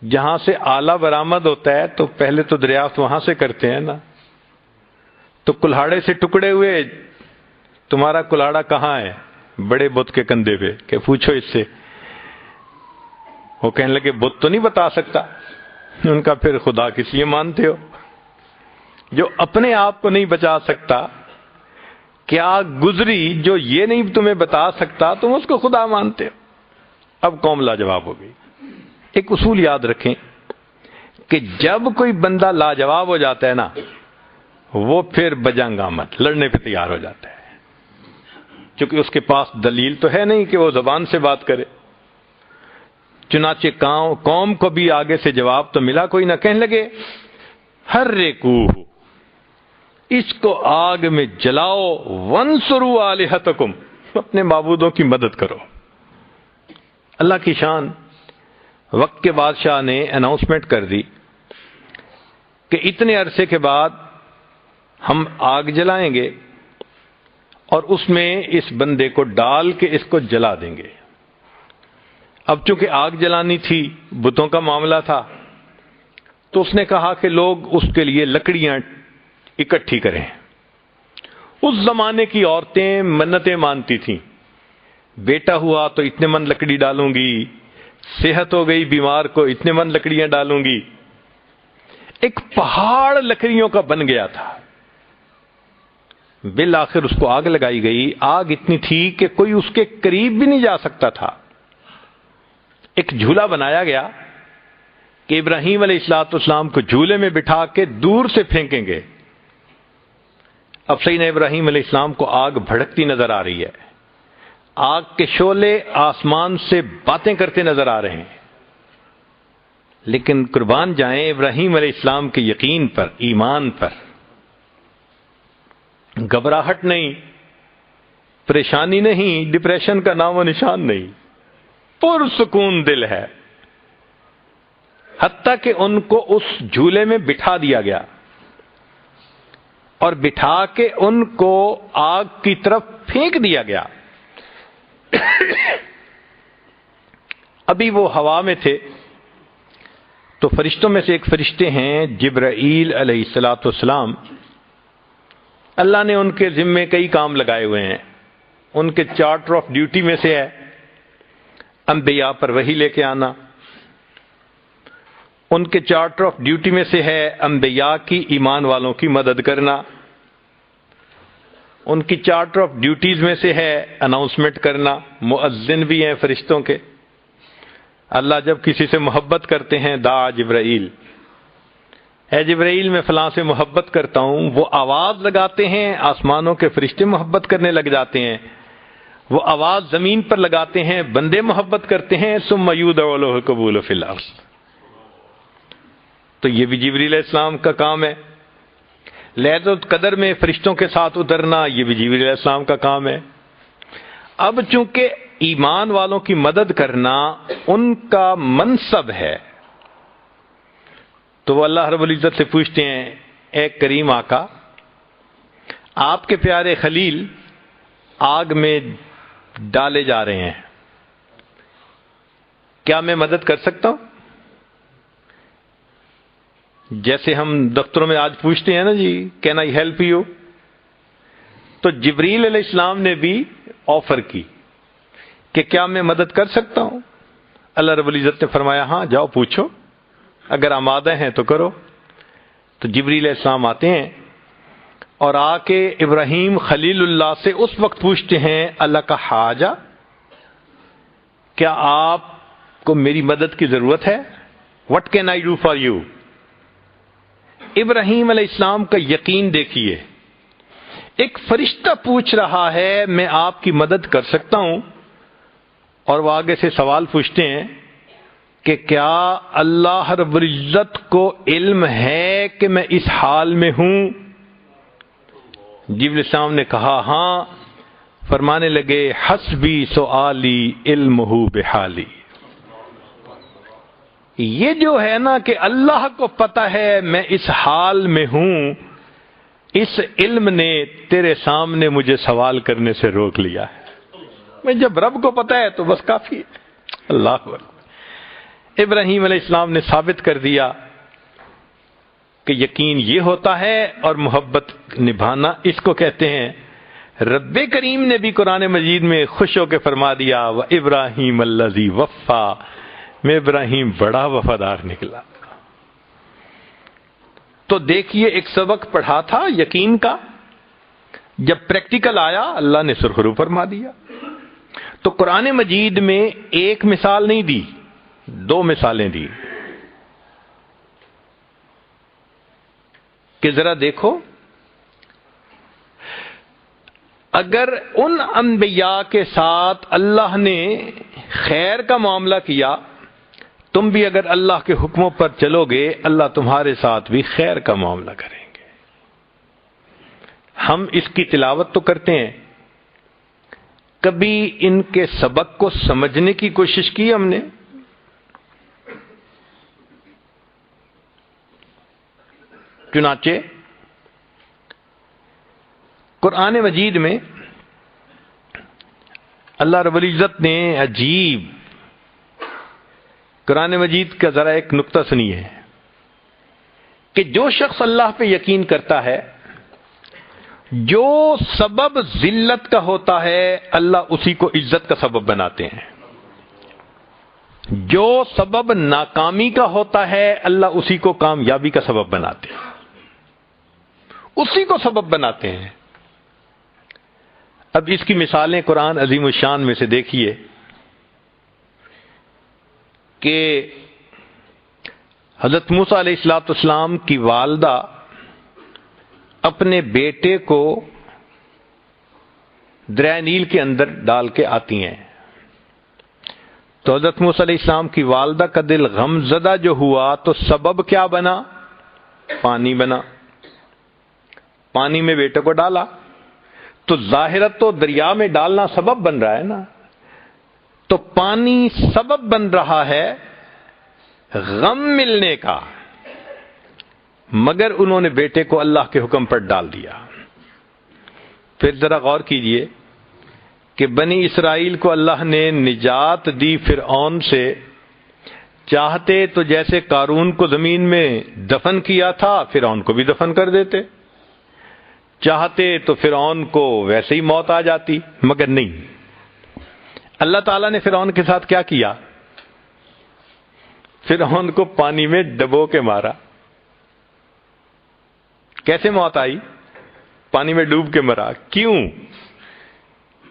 [SPEAKER 1] جہاں سے آلہ برآمد ہوتا ہے تو پہلے تو دریافت وہاں سے کرتے ہیں نا، تو کلہاڑے سے ٹکڑے ہوئے، تمہارا کلہاڑا کہاں ہے؟ بڑے بت کے کندھے پہ، کہ پوچھو اس سے۔ وہ کہنے لگے بت تو نہیں بتا سکتا۔ ان کا پھر خدا کس لیے مانتے ہو؟ جو اپنے آپ کو نہیں بچا سکتا، کیا گزری جو یہ نہیں تمہیں بتا سکتا، تم اس کو خدا مانتے ہو۔ اب قوم لاجواب ہو گئی۔ ایک اصول یاد رکھیں کہ جب کوئی بندہ لاجواب ہو جاتا ہے نا، وہ پھر بجنگ آمد، لڑنے پہ تیار ہو جاتا ہے، کیونکہ اس کے پاس دلیل تو ہے نہیں کہ وہ زبان سے بات کرے۔ چنانچہ قوم کو بھی آگے سے جواب تو ملا کوئی نہ، کہنے لگے حرقوہ، اس کو آگ میں جلاؤ، وانصروا آلہتکم، اپنے معبودوں کی مدد کرو۔ اللہ کی شان، وقت کے بادشاہ نے اناؤنسمنٹ کر دی کہ اتنے عرصے کے بعد ہم آگ جلائیں گے اور اس میں اس بندے کو ڈال کے اس کو جلا دیں گے۔ اب چونکہ آگ جلانی تھی، بتوں کا معاملہ تھا، تو اس نے کہا کہ لوگ اس کے لیے لکڑیاں اکٹھی کریں۔ اس زمانے کی عورتیں منتیں مانتی تھیں، بیٹا ہوا تو اتنے من لکڑی ڈالوں گی، صحت ہو گئی بیمار کو اتنے من لکڑیاں ڈالوں گی۔ ایک پہاڑ لکڑیوں کا بن گیا تھا۔ بالآخر اس کو آگ لگائی گئی۔ آگ اتنی تھی کہ کوئی اس کے قریب بھی نہیں جا سکتا تھا۔ ایک جھولا بنایا گیا کہ ابراہیم علیہ السلام کو جھولے میں بٹھا کے دور سے پھینکیں گے۔ اب سیدنا ابراہیم علیہ السلام کو آگ بھڑکتی نظر آ رہی ہے، آگ کے شعلے آسمان سے باتیں کرتے نظر آ رہے ہیں، لیکن قربان جائیں ابراہیم علیہ السلام کے یقین پر، ایمان پر۔ گھبراہٹ نہیں، پریشانی نہیں، ڈپریشن کا نام و نشان نہیں، پرسکون دل ہے. حتیٰ کہ ان کو اس جھولے میں بٹھا دیا گیا اور بٹھا کے ان کو آگ کی طرف پھینک دیا گیا. ابھی وہ ہوا میں تھے تو فرشتوں میں سے ایک فرشتے ہیں جبرائیل علیہ الصلوۃ والسلام. اللہ نے ان کے ذمے کئی کام لگائے ہوئے ہیں. ان کے چارٹر آف ڈیوٹی میں سے ہے انبیاء پر وحی لے کے آنا. ان کے چارٹر آف ڈیوٹی میں سے ہے انبیاء کی ایمان والوں کی مدد کرنا. ان کی چارٹر آف ڈیوٹیز میں سے ہے اناؤنسمنٹ کرنا. مؤذن بھی ہیں فرشتوں کے. اللہ جب کسی سے محبت کرتے ہیں دعا جبرائیل، اے جبرائیل میں فلاں سے محبت کرتا ہوں، وہ آواز لگاتے ہیں، آسمانوں کے فرشتے محبت کرنے لگ جاتے ہیں. وہ آواز زمین پر لگاتے ہیں، بندے محبت کرتے ہیں. ثم یودع لہ القبول فی الارض. تو یہ بھی جبریل علیہ السلام کا کام ہے. لیلۃ القدر میں فرشتوں کے ساتھ اترنا، یہ بھی جبریل علیہ السلام کا کام ہے. اب چونکہ ایمان والوں کی مدد کرنا ان کا منصب ہے تو وہ اللہ رب العزت سے پوچھتے ہیں، اے کریم آقا، آپ کے پیارے خلیل آگ میں ڈالے جا رہے ہیں، کیا میں مدد کر سکتا ہوں؟ جیسے ہم دفتروں میں آج پوچھتے ہیں نا جی کین آئی ہیلپ یو، تو جبریل علیہ السلام نے بھی آفر کی کہ کیا میں مدد کر سکتا ہوں. اللہ رب العزت نے فرمایا ہاں جاؤ پوچھو، اگر آمادہ ہیں تو کرو. تو جبریل علیہ السلام آتے ہیں اور آ کے ابراہیم خلیل اللہ سے اس وقت پوچھتے ہیں اللہ کا حاجہ، کیا آپ کو میری مدد کی ضرورت ہے؟ What can I do for you؟ ابراہیم علیہ السلام کا یقین دیکھیے، ایک فرشتہ پوچھ رہا ہے میں آپ کی مدد کر سکتا ہوں، اور وہ آگے سے سوال پوچھتے ہیں کہ کیا اللہ رب العزت کو علم ہے کہ میں اس حال میں ہوں؟ جبریل علیہ السلام نے کہا ہاں. فرمانے لگے حسبی سؤالی علمہ بحالی. یہ جو ہے نا کہ اللہ کو پتہ ہے میں اس حال میں ہوں، اس علم نے تیرے سامنے مجھے سوال کرنے سے روک لیا ہے. میں جب رب کو پتہ ہے تو بس کافی ہے. اللہ اکبر. ابراہیم علیہ السلام نے ثابت کر دیا کہ یقین یہ ہوتا ہے اور محبت نبھانا اس کو کہتے ہیں. رب کریم نے بھی قرآن مجید میں خوش ہو کے فرما دیا وَإِبْرَاهِيمَ الَّذِي وَفَّى، میں ابراہیم بڑا وفادار نکلا. تو دیکھیے ایک سبق پڑھا تھا یقین کا، جب پریکٹیکل آیا اللہ نے سرخرو فرما دیا. تو قرآن مجید میں ایک مثال نہیں دی، دو مثالیں دی کہ ذرا دیکھو اگر ان انبیاء کے ساتھ اللہ نے خیر کا معاملہ کیا، تم بھی اگر اللہ کے حکموں پر چلو گے اللہ تمہارے ساتھ بھی خیر کا معاملہ کریں گے. ہم اس کی تلاوت تو کرتے ہیں، کبھی ان کے سبق کو سمجھنے کی کوشش کی ہم نے؟ چنانچہ قرآن مجید میں اللہ رب العزت نے عجیب، قرآن مجید کا ذرا ایک نقطہ سنیے کہ جو شخص اللہ پہ یقین کرتا ہے، جو سبب ذلت کا ہوتا ہے اللہ اسی کو عزت کا سبب بناتے ہیں، جو سبب ناکامی کا ہوتا ہے اللہ اسی کو کامیابی کا سبب بناتے ہیں، اسی کو سبب بناتے ہیں. اب اس کی مثالیں قرآن عظیم الشان میں سے دیکھیے کہ حضرت موسیٰ علیہ السلام کی والدہ اپنے بیٹے کو دریائے نیل کے اندر ڈال کے آتی ہیں. تو حضرت موسیٰ علیہ السلام کی والدہ کا دل غم زدہ جو ہوا تو سبب کیا بنا؟ پانی بنا. پانی میں بیٹے کو ڈالا. تو ظاہرت تو دریا میں ڈالنا سبب بن رہا ہے نا، تو پانی سبب بن رہا ہے غم ملنے کا، مگر انہوں نے بیٹے کو اللہ کے حکم پر ڈال دیا۔ پھر ذرا غور کیجئے کہ بنی اسرائیل کو اللہ نے نجات دی فرعون سے، چاہتے تو جیسے قارون کو زمین میں دفن کیا تھا فرعون کو بھی دفن کر دیتے، چاہتے تو فرعون کو ویسے ہی موت آ جاتی، مگر نہیں، اللہ تعالیٰ نے فرعون کے ساتھ کیا کیا؟ فرعون کو پانی میں ڈبو کے مارا۔ کیسے موت آئی؟ پانی میں ڈوب کے مرا۔ کیوں؟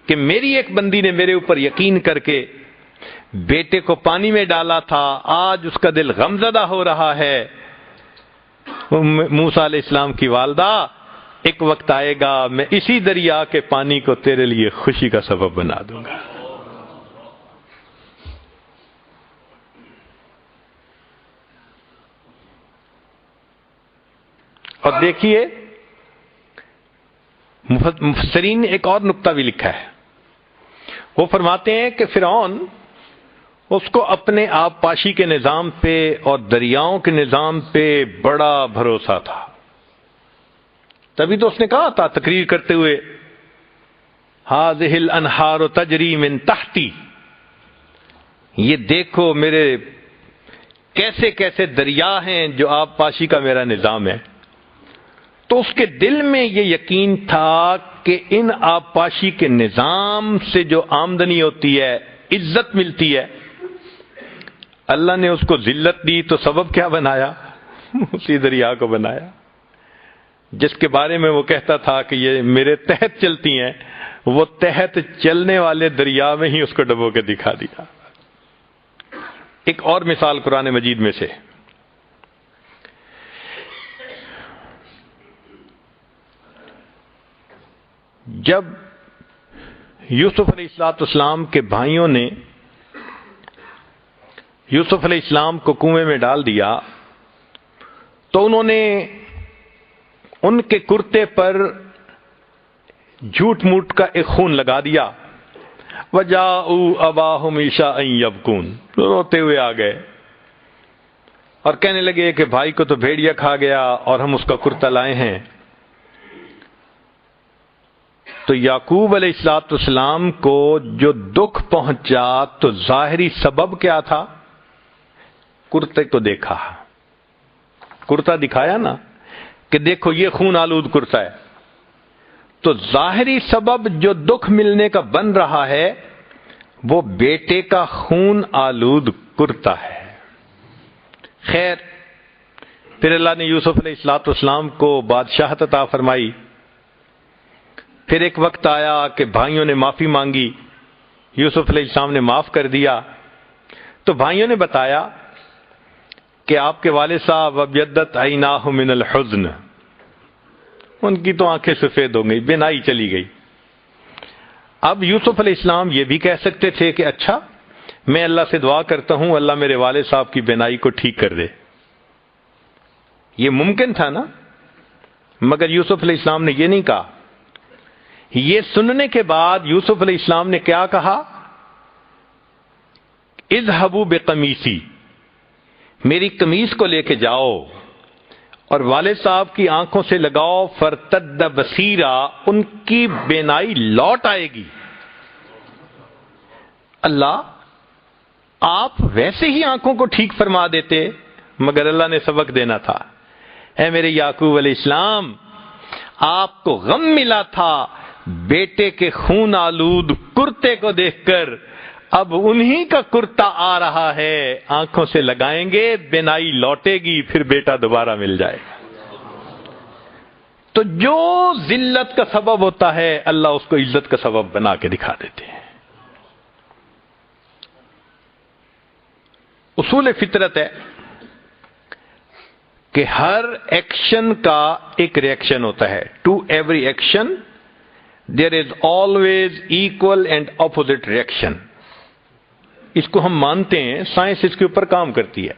[SPEAKER 1] کہ میری ایک بندی نے میرے اوپر یقین کر کے بیٹے کو پانی میں ڈالا تھا، آج اس کا دل غمزدہ ہو رہا ہے۔ موسیٰ علیہ السلام کی والدہ، ایک وقت آئے گا میں اسی دریا کے پانی کو تیرے لیے خوشی کا سبب بنا دوں گا۔ اور دیکھیے مفسرین نے ایک اور نقطہ بھی لکھا ہے، وہ فرماتے ہیں کہ فرعون اس کو اپنے آبپاشی کے نظام پہ اور دریاؤں کے نظام پہ بڑا بھروسہ تھا، تبھی تو اس نے کہا تھا تقریر کرتے ہوئے، هذه الانہار تجری من تحتی، یہ دیکھو میرے کیسے کیسے دریا ہیں جو آبپاشی کا میرا نظام ہے۔ تو اس کے دل میں یہ یقین تھا کہ ان آبپاشی کے نظام سے جو آمدنی ہوتی ہے، عزت ملتی ہے، اللہ نے اس کو ذلت دی تو سبب کیا بنایا؟ اسی دریا کو بنایا جس کے بارے میں وہ کہتا تھا کہ یہ میرے تحت چلتی ہیں، وہ تحت چلنے والے دریا میں ہی اس کو ڈبو کے دکھا دیا۔ ایک اور مثال قرآن مجید میں سے، جب یوسف علیہ السلام کے بھائیوں نے یوسف علیہ السلام کو کنویں میں ڈال دیا تو انہوں نے ان کے کرتے پر جھوٹ موٹ کا ایک خون لگا دیا، وَجَاءُوا أَبَاهُمْ عِشَاءً يَبْكُونَ، روتے ہوئے آ گئے اور کہنے لگے کہ بھائی کو تو بھیڑیا کھا گیا اور ہم اس کا کرتا لائے ہیں۔ تو یعقوب علیہ السلام کو جو دکھ پہنچا تو ظاہری سبب کیا تھا؟ کرتے کو دیکھا، کرتا دکھایا نا کہ دیکھو یہ خون آلود کرتا ہے، تو ظاہری سبب جو دکھ ملنے کا بن رہا ہے وہ بیٹے کا خون آلود کرتا ہے۔ خیر، پھر اللہ نے یوسف علیہ السلام کو بادشاہت عطا فرمائی۔ پھر ایک وقت آیا کہ بھائیوں نے معافی مانگی، یوسف علیہ السلام نے معاف کر دیا، تو بھائیوں نے بتایا کہ آپ کے والد صاحب ابیضت عیناہ من الحزن، ان کی تو آنکھیں سفید ہو گئی، بینائی چلی گئی۔ اب یوسف علیہ السلام یہ بھی کہہ سکتے تھے کہ اچھا میں اللہ سے دعا کرتا ہوں اللہ میرے والد صاحب کی بینائی کو ٹھیک کر دے، یہ ممکن تھا نا، مگر یوسف علیہ السلام نے یہ نہیں کہا۔ یہ سننے کے بعد یوسف علیہ السلام نے کیا کہا؟ اذهبوا بقمیصی، میری قمیص کو لے کے جاؤ اور والد صاحب کی آنکھوں سے لگاؤ، فرتد بصیرا، ان کی بینائی لوٹ آئے گی۔ اللہ، آپ ویسے ہی آنکھوں کو ٹھیک فرما دیتے، مگر اللہ نے سبق دینا تھا۔ اے میرے یعقوب علیہ السلام، آپ کو غم ملا تھا بیٹے کے خون آلود کرتے کو دیکھ کر، اب انہی کا کرتا آ رہا ہے، آنکھوں سے لگائیں گے، بینائی لوٹے گی، پھر بیٹا دوبارہ مل جائے گا۔ تو جو ذلت کا سبب ہوتا ہے اللہ اس کو عزت کا سبب بنا کے دکھا دیتے ہیں۔ اصول فطرت ہے کہ ہر ایکشن کا ایک ری ایکشن ہوتا ہے۔ To every action there is always equal and opposite reaction. اس کو ہم مانتے ہیں، سائنس اس کے اوپر کام کرتی ہے۔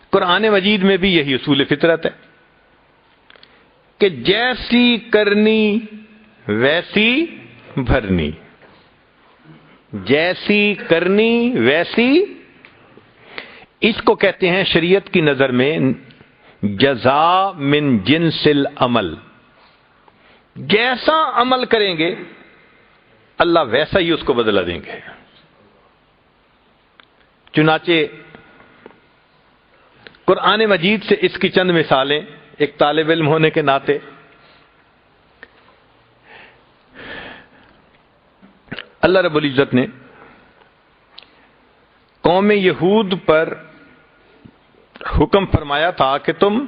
[SPEAKER 1] قرآن مجید میں بھی یہی اصول فطرت ہے کہ جیسی کرنی ویسی بھرنی، جیسی کرنی ویسی، اس کو کہتے ہیں شریعت کی نظر میں جزا من جنس العمل۔ جیسا عمل کریں گے اللہ ویسا ہی اس کو بدلہ دیں گے۔ چنانچہ قرآن مجید سے اس کی چند مثالیں ایک طالب علم ہونے کے ناطے اللہ رب العزت نے قوم یہود پر حکم فرمایا تھا کہ تم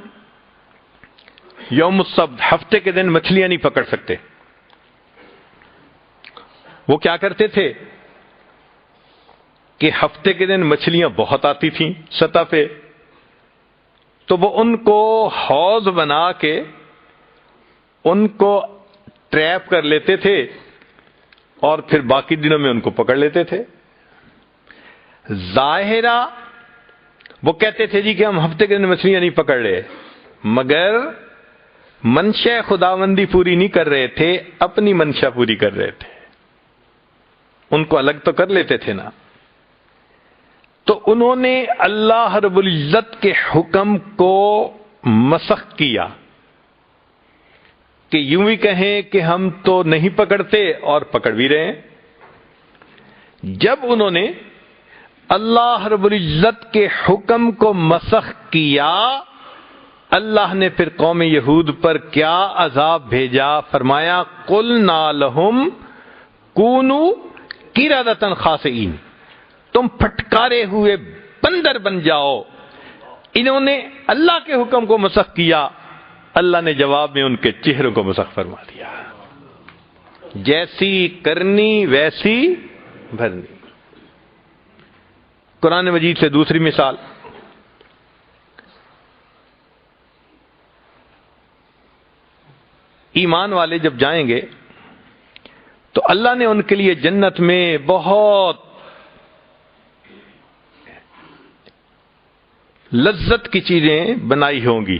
[SPEAKER 1] یوم السبت، ہفتے کے دن مچھلیاں نہیں پکڑ سکتے۔ وہ کیا کرتے تھے کہ ہفتے کے دن مچھلیاں بہت آتی تھیں سطح پہ، تو وہ ان کو حوض بنا کے ان کو ٹریپ کر لیتے تھے اور پھر باقی دنوں میں ان کو پکڑ لیتے تھے۔ ظاہرہ وہ کہتے تھے جی کہ ہم ہفتے کے دن مچھلیاں نہیں پکڑ رہے، مگر منشا خداوندی پوری نہیں کر رہے تھے، اپنی منشا پوری کر رہے تھے۔ ان کو الگ تو کر لیتے تھے نا۔ تو انہوں نے اللہ رب العزت کے حکم کو مسخ کیا کہ یوں ہی کہیں کہ ہم تو نہیں پکڑتے اور پکڑ بھی رہے ہیں۔ جب انہوں نے اللہ رب العزت کے حکم کو مسخ کیا، اللہ نے پھر قوم یہود پر کیا عذاب بھیجا؟ فرمایا قُلْنَا لَهُمْ كُونُوا قِرَدَةً خَاسِئِينَ، تم پھٹکارے ہوئے بندر بن جاؤ۔ انہوں نے اللہ کے حکم کو مسخ کیا، اللہ نے جواب میں ان کے چہروں کو مسخ فرما دیا۔ جیسی کرنی ویسی بھرنی۔ قرآن مجید سے دوسری مثال، ایمان والے جب جائیں گے تو اللہ نے ان کے لیے جنت میں بہت لذت کی چیزیں بنائی ہوں گی،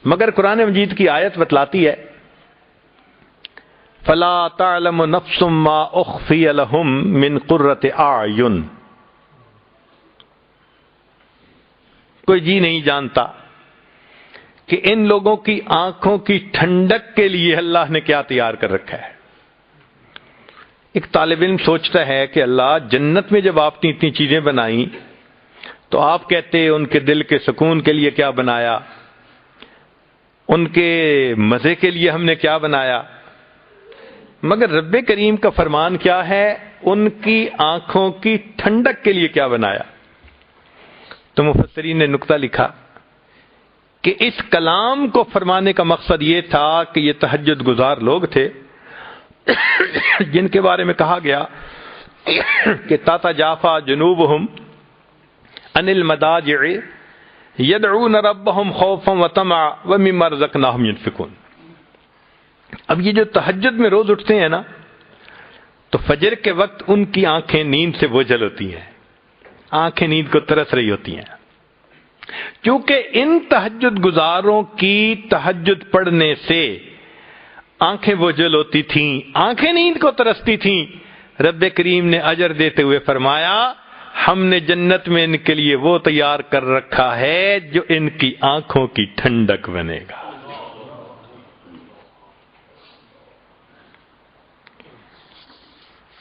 [SPEAKER 1] مگر قرآن مجید کی آیت بتلاتی ہے فَلَا تَعْلَمُ نَفْسٌ مَّا أُخْفِيَ لَهُم مِّن قُرَّةِ أَعْيُنٍ، کوئی جی نہیں جانتا کہ ان لوگوں کی آنکھوں کی ٹھنڈک کے لیے اللہ نے کیا تیار کر رکھا ہے۔ ایک طالب علم سوچتا ہے کہ اللہ جنت میں جب آپ نے اتنی چیزیں بنائیں تو آپ کہتے ان کے دل کے سکون کے لیے کیا بنایا، ان کے مزے کے لیے ہم نے کیا بنایا، مگر رب کریم کا فرمان کیا ہے، ان کی آنکھوں کی ٹھنڈک کے لیے کیا بنایا۔ تو مفسرین نے نقطہ لکھا کہ اس کلام کو فرمانے کا مقصد یہ تھا کہ یہ تہجد گزار لوگ تھے جن کے بارے میں کہا گیا کہ تتجافا جنوبہم عن المضاجع یدعون ربہم خوفا وطمعا ومما رزقناہم ینفقون۔ اب یہ جو تہجد میں روز اٹھتے ہیں نا، تو فجر کے وقت ان کی آنکھیں نیند سے بوجھل ہوتی ہیں، آنکھیں نیند کو ترس رہی ہوتی ہیں، کیونکہ ان تہجد گزاروں کی تہجد پڑھنے سے آنکھیں بوجھل ہوتی تھیں، آنکھیں نیند کو ترستی تھیں۔ رب کریم نے اجر دیتے ہوئے فرمایا ہم نے جنت میں ان کے لیے وہ تیار کر رکھا ہے جو ان کی آنکھوں کی ٹھنڈک بنے گا۔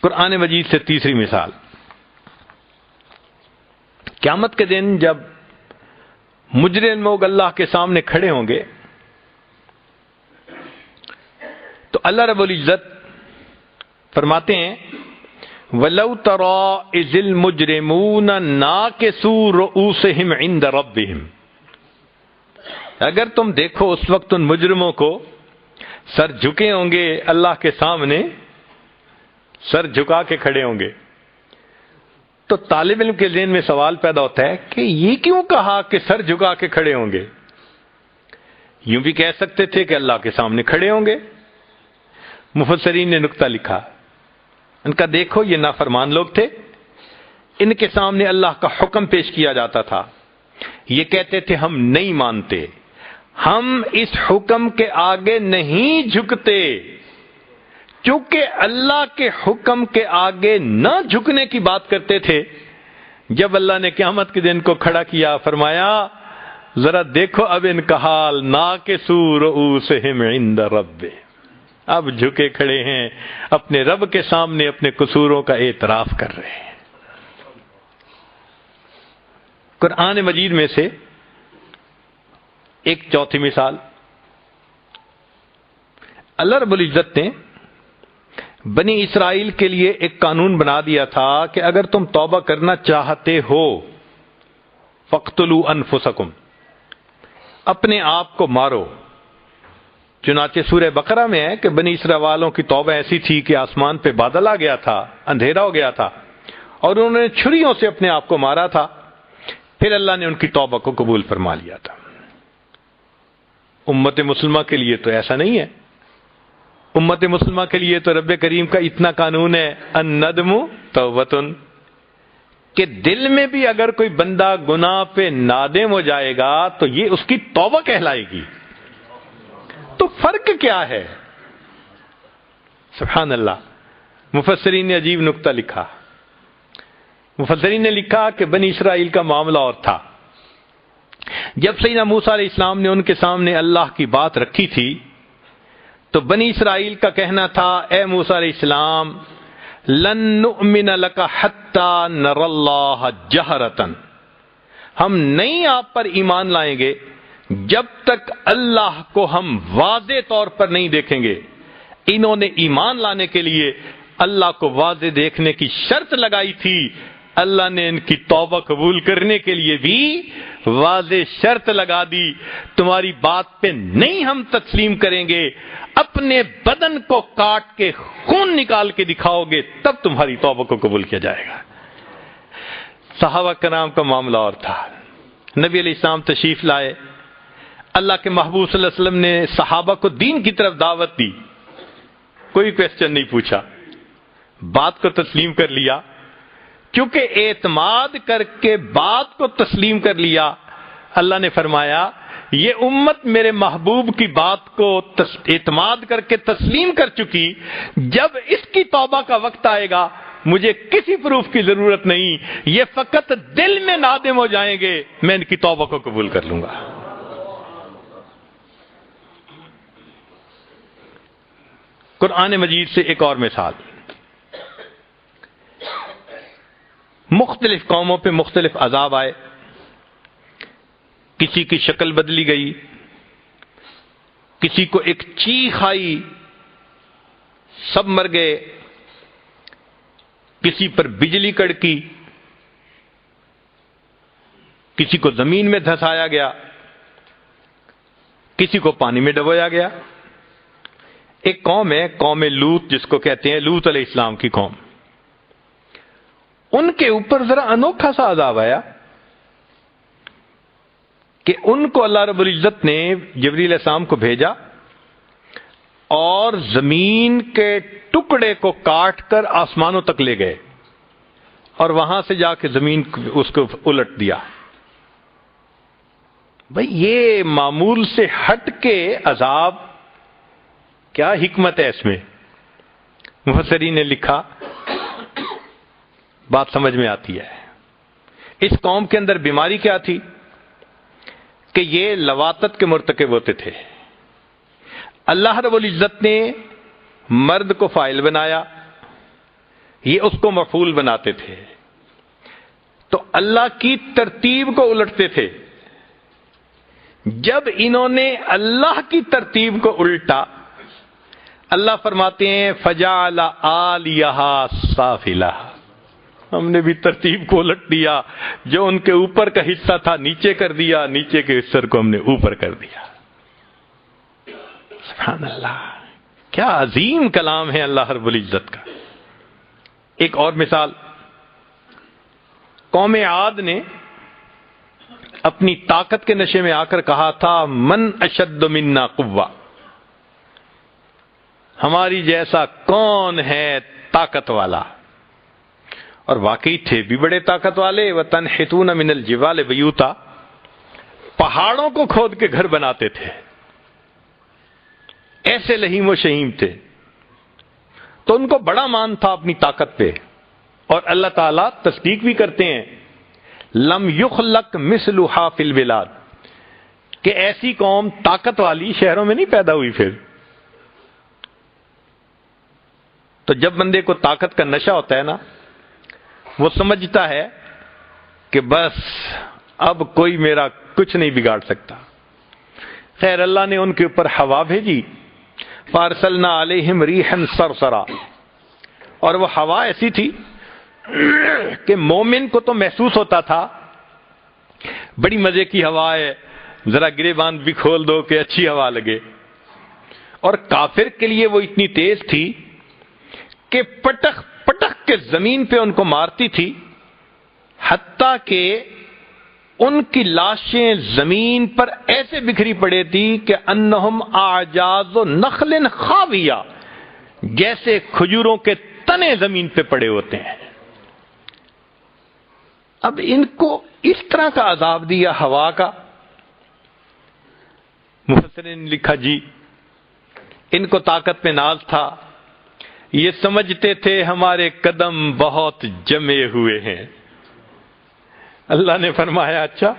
[SPEAKER 1] قرآن مجید سے تیسری مثال، قیامت کے دن جب مجرم لوگ اللہ کے سامنے کھڑے ہوں گے تو اللہ رب العزت فرماتے ہیں وَلَوْ تَرَىٰ إِذِ الْمُجْرِمُونَ نَاكِسُو رُءُوسِهِمْ عِنْدَ رَبِّهِمْ، اگر تم دیکھو اس وقت ان مجرموں کو سر جھکے ہوں گے اللہ کے سامنے، سر جھکا کے کھڑے ہوں گے، تو طالب علم کے ذہن میں سوال پیدا ہوتا ہے کہ یہ کیوں کہا کہ سر جھکا کے کھڑے ہوں گے؟ یوں بھی کہہ سکتے تھے کہ اللہ کے سامنے کھڑے ہوں گے۔ مفسرین نے نقطہ لکھا، ان کا دیکھو یہ نافرمان لوگ تھے، ان کے سامنے اللہ کا حکم پیش کیا جاتا تھا، یہ کہتے تھے ہم نہیں مانتے، ہم اس حکم کے آگے نہیں جھکتے، چونکہ اللہ کے حکم کے آگے نہ جھکنے کی بات کرتے تھے۔ جب اللہ نے قیامت کے دن کو کھڑا کیا، فرمایا ذرا دیکھو اب ان کا حال، ناکسو رؤوسہم عند رب، اب جھکے کھڑے ہیں اپنے رب کے سامنے، اپنے قصوروں کا اعتراف کر رہے ہیں۔ قرآن مجید میں سے ایک چوتھی مثال، اللہ رب العزت نے بنی اسرائیل کے لیے ایک قانون بنا دیا تھا کہ اگر تم توبہ کرنا چاہتے ہو فَاقْتُلُوا أَنفُسَكُمْ، اپنے آپ کو مارو۔ چنانچہ سورہ بقرہ میں ہے کہ بنی اسرائیل والوں کی توبہ ایسی تھی کہ آسمان پہ بادل آ گیا تھا، اندھیرا ہو گیا تھا، اور انہوں نے چھریوں سے اپنے آپ کو مارا تھا، پھر اللہ نے ان کی توبہ کو قبول فرما لیا تھا۔ امت مسلمہ کے لیے تو ایسا نہیں ہے۔ امت مسلمہ کے لیے تو رب کریم کا اتنا قانون ہے، الندم توبۃ، کہ دل میں بھی اگر کوئی بندہ گناہ پہ نادم ہو جائے گا تو یہ اس کی توبہ کہلائے گی۔ تو فرق کیا ہے؟ سبحان اللہ۔ مفسرین نے عجیب نکتہ لکھا۔ مفسرین نے لکھا کہ بنی اسرائیل کا معاملہ اور تھا۔ جب سیدنا موسیٰ علیہ السلام نے ان کے سامنے اللہ کی بات رکھی تھی تو بنی اسرائیل کا کہنا تھا، اے موسیٰ علیہ السلام، لن نؤمن لک حتی نر اللہ جہرتن، ہم نہیں آپ پر ایمان لائیں گے جب تک اللہ کو ہم واضح طور پر نہیں دیکھیں گے۔ انہوں نے ایمان لانے کے لیے اللہ کو واضح دیکھنے کی شرط لگائی تھی، اللہ نے ان کی توبہ قبول کرنے کے لیے بھی واضح شرط لگا دی، تمہاری بات پہ نہیں ہم تسلیم کریں گے، اپنے بدن کو کاٹ کے خون نکال کے دکھاؤ گے تب تمہاری توبہ کو قبول کیا جائے گا۔ صحابہ کرام کا معاملہ اور تھا۔ نبی علیہ السلام تشریف لائے، اللہ کے محبوب صلی اللہ علیہ وسلم نے صحابہ کو دین کی طرف دعوت دی، کوئی کویسچن نہیں پوچھا، بات کو تسلیم کر لیا۔ کیونکہ اعتماد کر کے بات کو تسلیم کر لیا، اللہ نے فرمایا یہ امت میرے محبوب کی بات کو اعتماد کر کے تسلیم کر چکی، جب اس کی توبہ کا وقت آئے گا مجھے کسی پروف کی ضرورت نہیں، یہ فقط دل میں نادم ہو جائیں گے، میں ان کی توبہ کو قبول کر لوں گا۔ قرآن مجید سے ایک اور مثال، مختلف قوموں پہ مختلف عذاب آئے، کسی کی شکل بدلی گئی، کسی کو ایک چیخ آئی، سب مر گئے، کسی پر بجلی کڑکی، کسی کو زمین میں دھسایا گیا، کسی کو پانی میں ڈبویا گیا۔ ایک قوم ہے، قوم لوط، جس کو کہتے ہیں لوط علیہ السلام کی قوم، ان کے اوپر ذرا انوکھا سا عذاب آیا کہ ان کو اللہ رب العزت نے جبریل علیہ السلام کو بھیجا اور زمین کے ٹکڑے کو کاٹ کر آسمانوں تک لے گئے اور وہاں سے جا کے زمین اس کو الٹ دیا۔ بھئی یہ معمول سے ہٹ کے عذاب، کیا حکمت ہے اس میں؟ مفسرین نے لکھا، بات سمجھ میں آتی ہے۔ اس قوم کے اندر بیماری کیا تھی کہ یہ لواطت کے مرتکب ہوتے تھے۔ اللہ رب العزت نے مرد کو فاعل بنایا، یہ اس کو مفعول بناتے تھے، تو اللہ کی ترتیب کو الٹتے تھے۔ جب انہوں نے اللہ کی ترتیب کو الٹا، اللہ فرماتے ہیں فجعل عالیہا سافلہ، ہم نے بھی ترتیب کو الٹ دیا، جو ان کے اوپر کا حصہ تھا نیچے کر دیا، نیچے کے حصے کو ہم نے اوپر کر دیا۔ سبحان اللہ، کیا عظیم کلام ہے اللہ رب العزت کا۔ ایک اور مثال، قوم عاد نے اپنی طاقت کے نشے میں آ کر کہا تھا من اشد منا قوہ، ہماری جیسا کون ہے طاقت والا، اور واقعی تھے بھی بڑے طاقت والے۔ وَتَنْحِتُونَ مِنَ الْجِبَالِ بُيُوتًا، پہاڑوں کو کھود کے گھر بناتے تھے، ایسے لہیم و شہیم تھے. تو ان کو بڑا مان تھا اپنی طاقت پہ، اور اللہ تعالیٰ تصدیق بھی کرتے ہیں لم یخلق مثلھا فی البلاد، کہ ایسی قوم طاقت والی شہروں میں نہیں پیدا ہوئی. پھر تو جب بندے کو طاقت کا نشہ ہوتا ہے نا، وہ سمجھتا ہے کہ بس اب کوئی میرا کچھ نہیں بگاڑ سکتا. خیر اللہ نے ان کے اوپر ہوا بھیجی، فارسلنا علیہم ریحا صرصرا، اور وہ ہوا ایسی تھی کہ مومن کو تو محسوس ہوتا تھا بڑی مزے کی ہوا ہے، ذرا گریبان بھی کھول دو کہ اچھی ہوا لگے، اور کافر کے لیے وہ اتنی تیز تھی کہ پٹخ پٹخ کے زمین پہ ان کو مارتی تھی، حتیٰ کہ ان کی لاشیں زمین پر ایسے بکھری پڑے تھی کہ انہم اعجاز نخل خاویہ، جیسے کھجوروں کے تنے زمین پہ پڑے ہوتے ہیں. اب ان کو اس طرح کا عذاب دیا ہوا کا. مفسرین نے لکھا جی ان کو طاقت پہ ناز تھا، یہ سمجھتے تھے ہمارے قدم بہت جمے ہوئے ہیں. اللہ نے فرمایا اچھا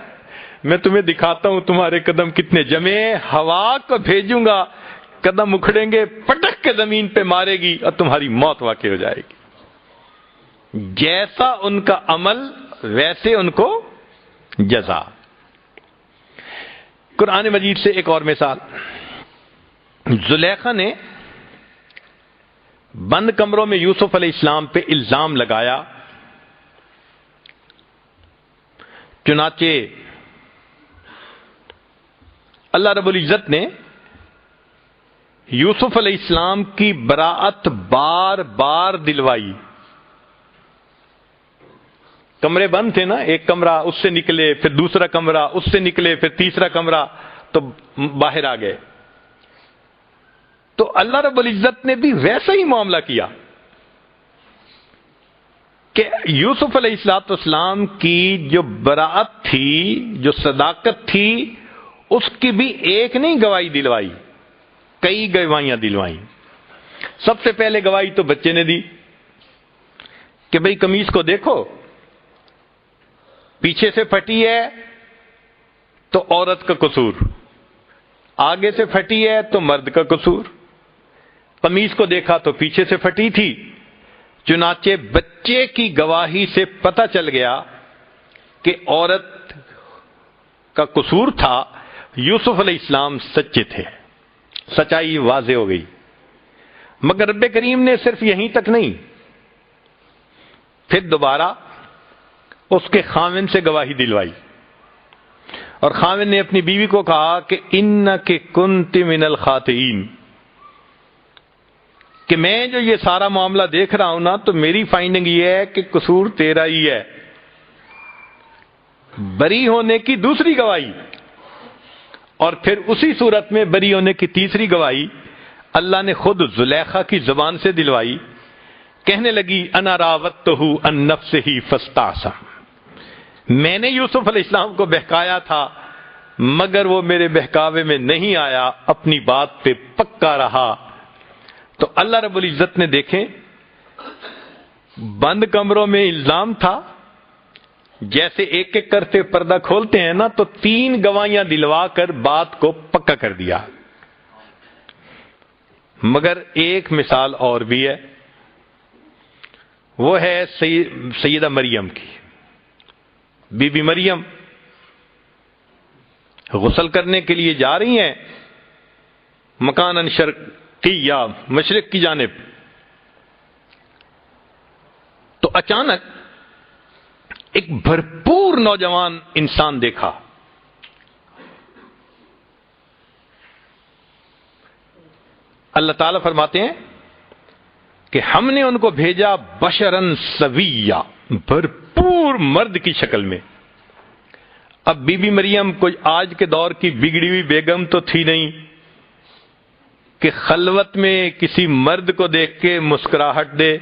[SPEAKER 1] میں تمہیں دکھاتا ہوں تمہارے قدم کتنے جمے، ہوا کو بھیجوں گا، قدم اکھڑیں گے، پٹک کے زمین پہ مارے گی اور تمہاری موت واقع ہو جائے گی. جیسا ان کا عمل ویسے ان کو جزا. قرآن مجید سے ایک اور مثال، زلیخا نے بند کمروں میں یوسف علیہ السلام پہ الزام لگایا، چنانچہ اللہ رب العزت نے یوسف علیہ السلام کی براءت بار بار دلوائی. کمرے بند تھے نا، ایک کمرہ اس سے نکلے، پھر دوسرا کمرہ اس سے نکلے، پھر تیسرا کمرہ، تو باہر آ گئے. تو اللہ رب العزت نے بھی ویسا ہی معاملہ کیا کہ یوسف علیہ السلام کی جو براءت تھی، جو صداقت تھی، اس کی بھی ایک نہیں گواہی دلوائی، کئی گواہیاں دلوائیں. سب سے پہلے گواہی تو بچے نے دی کہ بھئی قمیص کو دیکھو، پیچھے سے پھٹی ہے تو عورت کا قصور، آگے سے پھٹی ہے تو مرد کا قصور. قمیص کو دیکھا تو پیچھے سے پھٹی تھی، چنانچہ بچے کی گواہی سے پتہ چل گیا کہ عورت کا قصور تھا، یوسف علیہ السلام سچے تھے، سچائی واضح ہو گئی. مگر رب کریم نے صرف یہیں تک نہیں، پھر دوبارہ اس کے خاوند سے گواہی دلوائی، اور خاوند نے اپنی بیوی کو کہا کہ انک کنت من الخاطئین، کہ میں جو یہ سارا معاملہ دیکھ رہا ہوں نا، تو میری فائنڈنگ یہ ہے کہ قصور تیرا ہی ہے. بری ہونے کی دوسری گواہی، اور پھر اسی صورت میں بری ہونے کی تیسری گواہی اللہ نے خود زلیخا کی زبان سے دلوائی. کہنے لگی انا راودتہ عن نفسہ فاستعصم، میں نے یوسف علیہ السلام کو بہکایا تھا مگر وہ میرے بہکاوے میں نہیں آیا، اپنی بات پہ پکا رہا. تو اللہ رب العزت نے دیکھیں بند کمروں میں الزام تھا، جیسے ایک ایک کرتے پردہ کھولتے ہیں نا، تو 3 گواہیاں دلوا کر بات کو پکا کر دیا. مگر ایک مثال اور بھی ہے، وہ ہے سیدہ مریم کی. بی بی مریم غسل کرنے کے لیے جا رہی ہیں مکاناً شرقیہ، مشرق کی جانب. تو اچانک ایک بھرپور نوجوان انسان دیکھا. اللہ تعالیٰ فرماتے ہیں کہ ہم نے ان کو بھیجا بشرن سویہ، بھرپور مرد کی شکل میں. اب بی بی مریم کوئی آج کے دور کی بگڑی ہوئی بیگم تو تھی نہیں کہ خلوت میں کسی مرد کو دیکھ کے مسکراہٹ دے.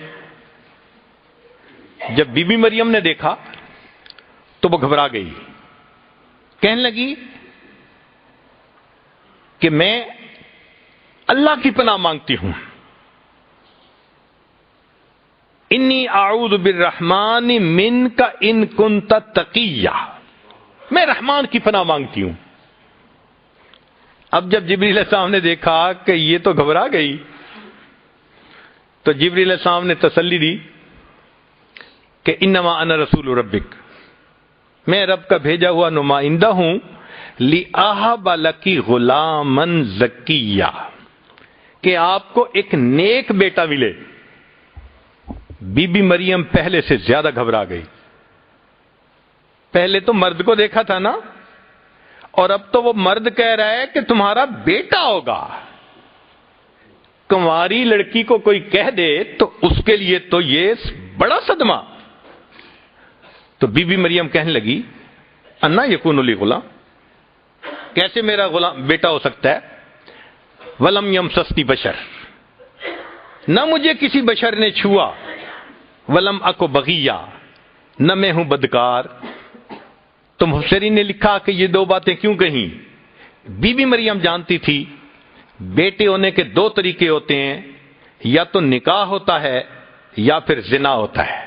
[SPEAKER 1] جب بی بی مریم نے دیکھا تو وہ گھبرا گئی، کہنے لگی کہ میں اللہ کی پناہ مانگتی ہوں، انی اعوذ بالرحمن منک ان کنت تقیہ، میں رحمان کی پناہ مانگتی ہوں۔ اب جب جبریل علیہ السلام نے دیکھا کہ یہ تو گھبرا گئی، تو جبریل علیہ السلام نے تسلی دی کہ انما انا رسول ربک، میں رب کا بھیجا ہوا نمائندہ ہوں، لِأَهَبَ لَكِ غُلَامًا زَكِيًّا، کہ آپ کو ایک نیک بیٹا ملے۔ بی بی مریم پہلے سے زیادہ گھبرا گئی۔ پہلے تو مرد کو دیکھا تھا نا، اور اب تو وہ مرد کہہ رہا ہے کہ تمہارا بیٹا ہوگا۔ کنواری لڑکی کو کوئی کہہ دے تو اس کے لیے تو یہ بڑا صدمہ۔ تو بی بی مریم کہنے لگی انا یکون لی غلام، کیسے میرا غلام بیٹا ہو سکتا ہے؟ ولم یمسسنی بشر، نہ مجھے کسی بشر نے چھوا، ولم اکو بغیہ، نہ میں ہوں بدکار۔ تو مفسرین نے لکھا کہ یہ دو باتیں کیوں کہیں؟ بی بی مریم جانتی تھی بیٹے ہونے کے دو طریقے ہوتے ہیں، یا تو نکاح ہوتا ہے یا پھر زنا ہوتا ہے۔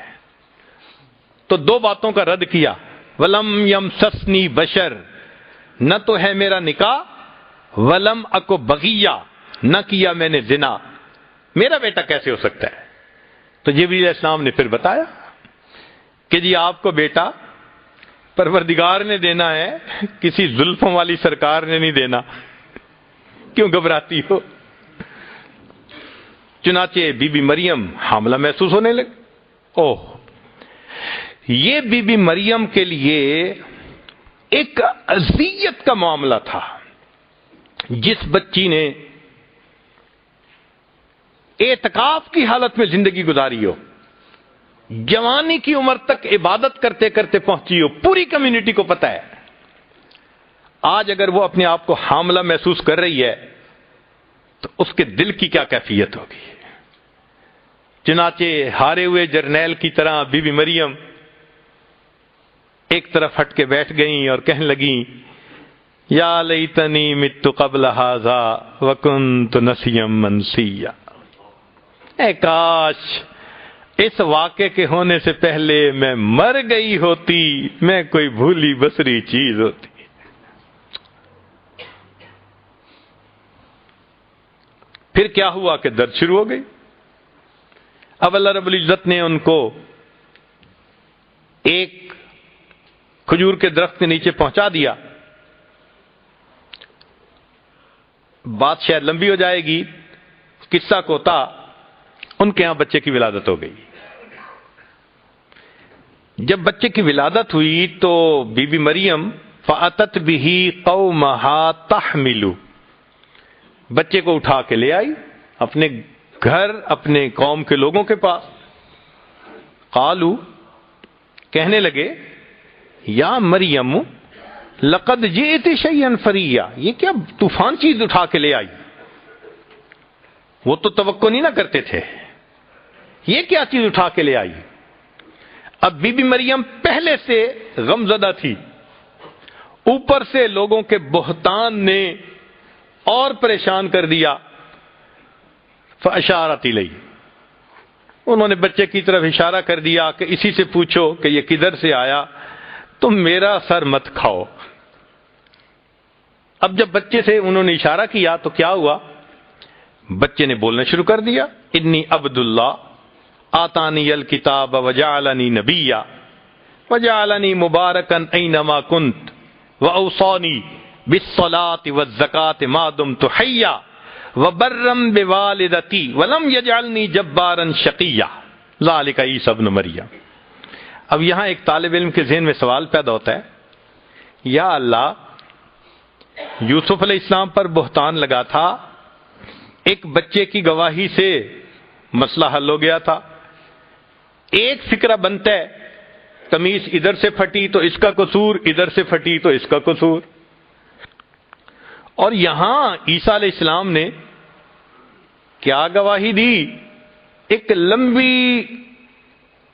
[SPEAKER 1] تو دو باتوں کا رد کیا، ولم یمسسنی بشر، نہ تو ہے میرا نکاح، ولم اکو بغیہ، نہ کیا میں نے زنا، میرا بیٹا کیسے ہو سکتا ہے؟ تو جبریل علیہ السلام نے پھر بتایا کہ جی آپ کو بیٹا پروردگار نے دینا ہے، کسی زلفوں والی سرکار نے نہیں دینا، کیوں گھبراتی ہو؟ چنانچہ بی بی مریم حاملہ محسوس ہونے لگی۔ اوہ، یہ بی بی مریم کے لیے ایک اذیت کا معاملہ تھا۔ جس بچی نے اعتکاف کی حالت میں زندگی گزاری ہو، جوانی کی عمر تک عبادت کرتے کرتے پہنچی ہو، پوری کمیونٹی کو پتہ ہے، آج اگر وہ اپنے آپ کو حاملہ محسوس کر رہی ہے تو اس کے دل کی کیا کیفیت ہوگی؟ چنانچہ ہارے ہوئے جرنیل کی طرح بی بی مریم ایک طرف ہٹ کے بیٹھ گئیں اور کہنے لگیں یا لیتنی مت قبل ھذا وکنت نسیا منسیا، اے کاش اس واقعے کے ہونے سے پہلے میں مر گئی ہوتی، میں کوئی بھولی بسری چیز ہوتی۔ پھر کیا ہوا کہ درد شروع ہو گئی۔ اب اللہ رب العزت نے ان کو ایک کھجور کے درخت کے نیچے پہنچا دیا۔ بات شاید لمبی ہو جائے گی، قصہ کوتا، ان کے ہاں بچے کی ولادت ہو گئی۔ جب بچے کی ولادت ہوئی تو بی بی مریم فَأَتَتْ بِهِ قَوْمَهَا تَحْمِلُ، بچے کو اٹھا کے لے آئی اپنے گھر، اپنے قوم کے لوگوں کے پاس۔ قالو، کہنے لگے یا مریم لقد جئت شیئا فریا، یہ کیا طوفان چیز اٹھا کے لے آئی؟ وہ تو توقع نہیں نہ کرتے تھے، یہ کیا چیز اٹھا کے لے آئی؟ اب بی بی مریم پہلے سے غمزدہ تھی، اوپر سے لوگوں کے بہتان نے اور پریشان کر دیا۔ فاشارت الیہ، انہوں نے بچے کی طرف اشارہ کر دیا کہ اسی سے پوچھو کہ یہ کدھر سے آیا، تم میرا سر مت کھاؤ۔ اب جب بچے سے انہوں نے اشارہ کیا تو کیا ہوا؟ بچے نے بولنا شروع کر دیا، انی عبد اللہ آتانی الکتاب وجعلنی نبیا وجعلنی مبارکا اینما کنت واوصانی بالصلاۃ والزکاۃ ما دمت حیا وبرا بوالدتی ولم یجعلنی جبارا شقیا ذلک عیسی ابن مریم۔ اب یہاں ایک طالب علم کے ذہن میں سوال پیدا ہوتا ہے، یا اللہ، یوسف علیہ السلام پر بہتان لگا تھا، ایک بچے کی گواہی سے مسئلہ حل ہو گیا تھا، ایک فکرہ بنتا ہے، قمیص ادھر سے پھٹی تو اس کا قصور، ادھر سے پھٹی تو اس کا قصور۔ اور یہاں عیسیٰ علیہ السلام نے کیا گواہی دی؟ ایک لمبی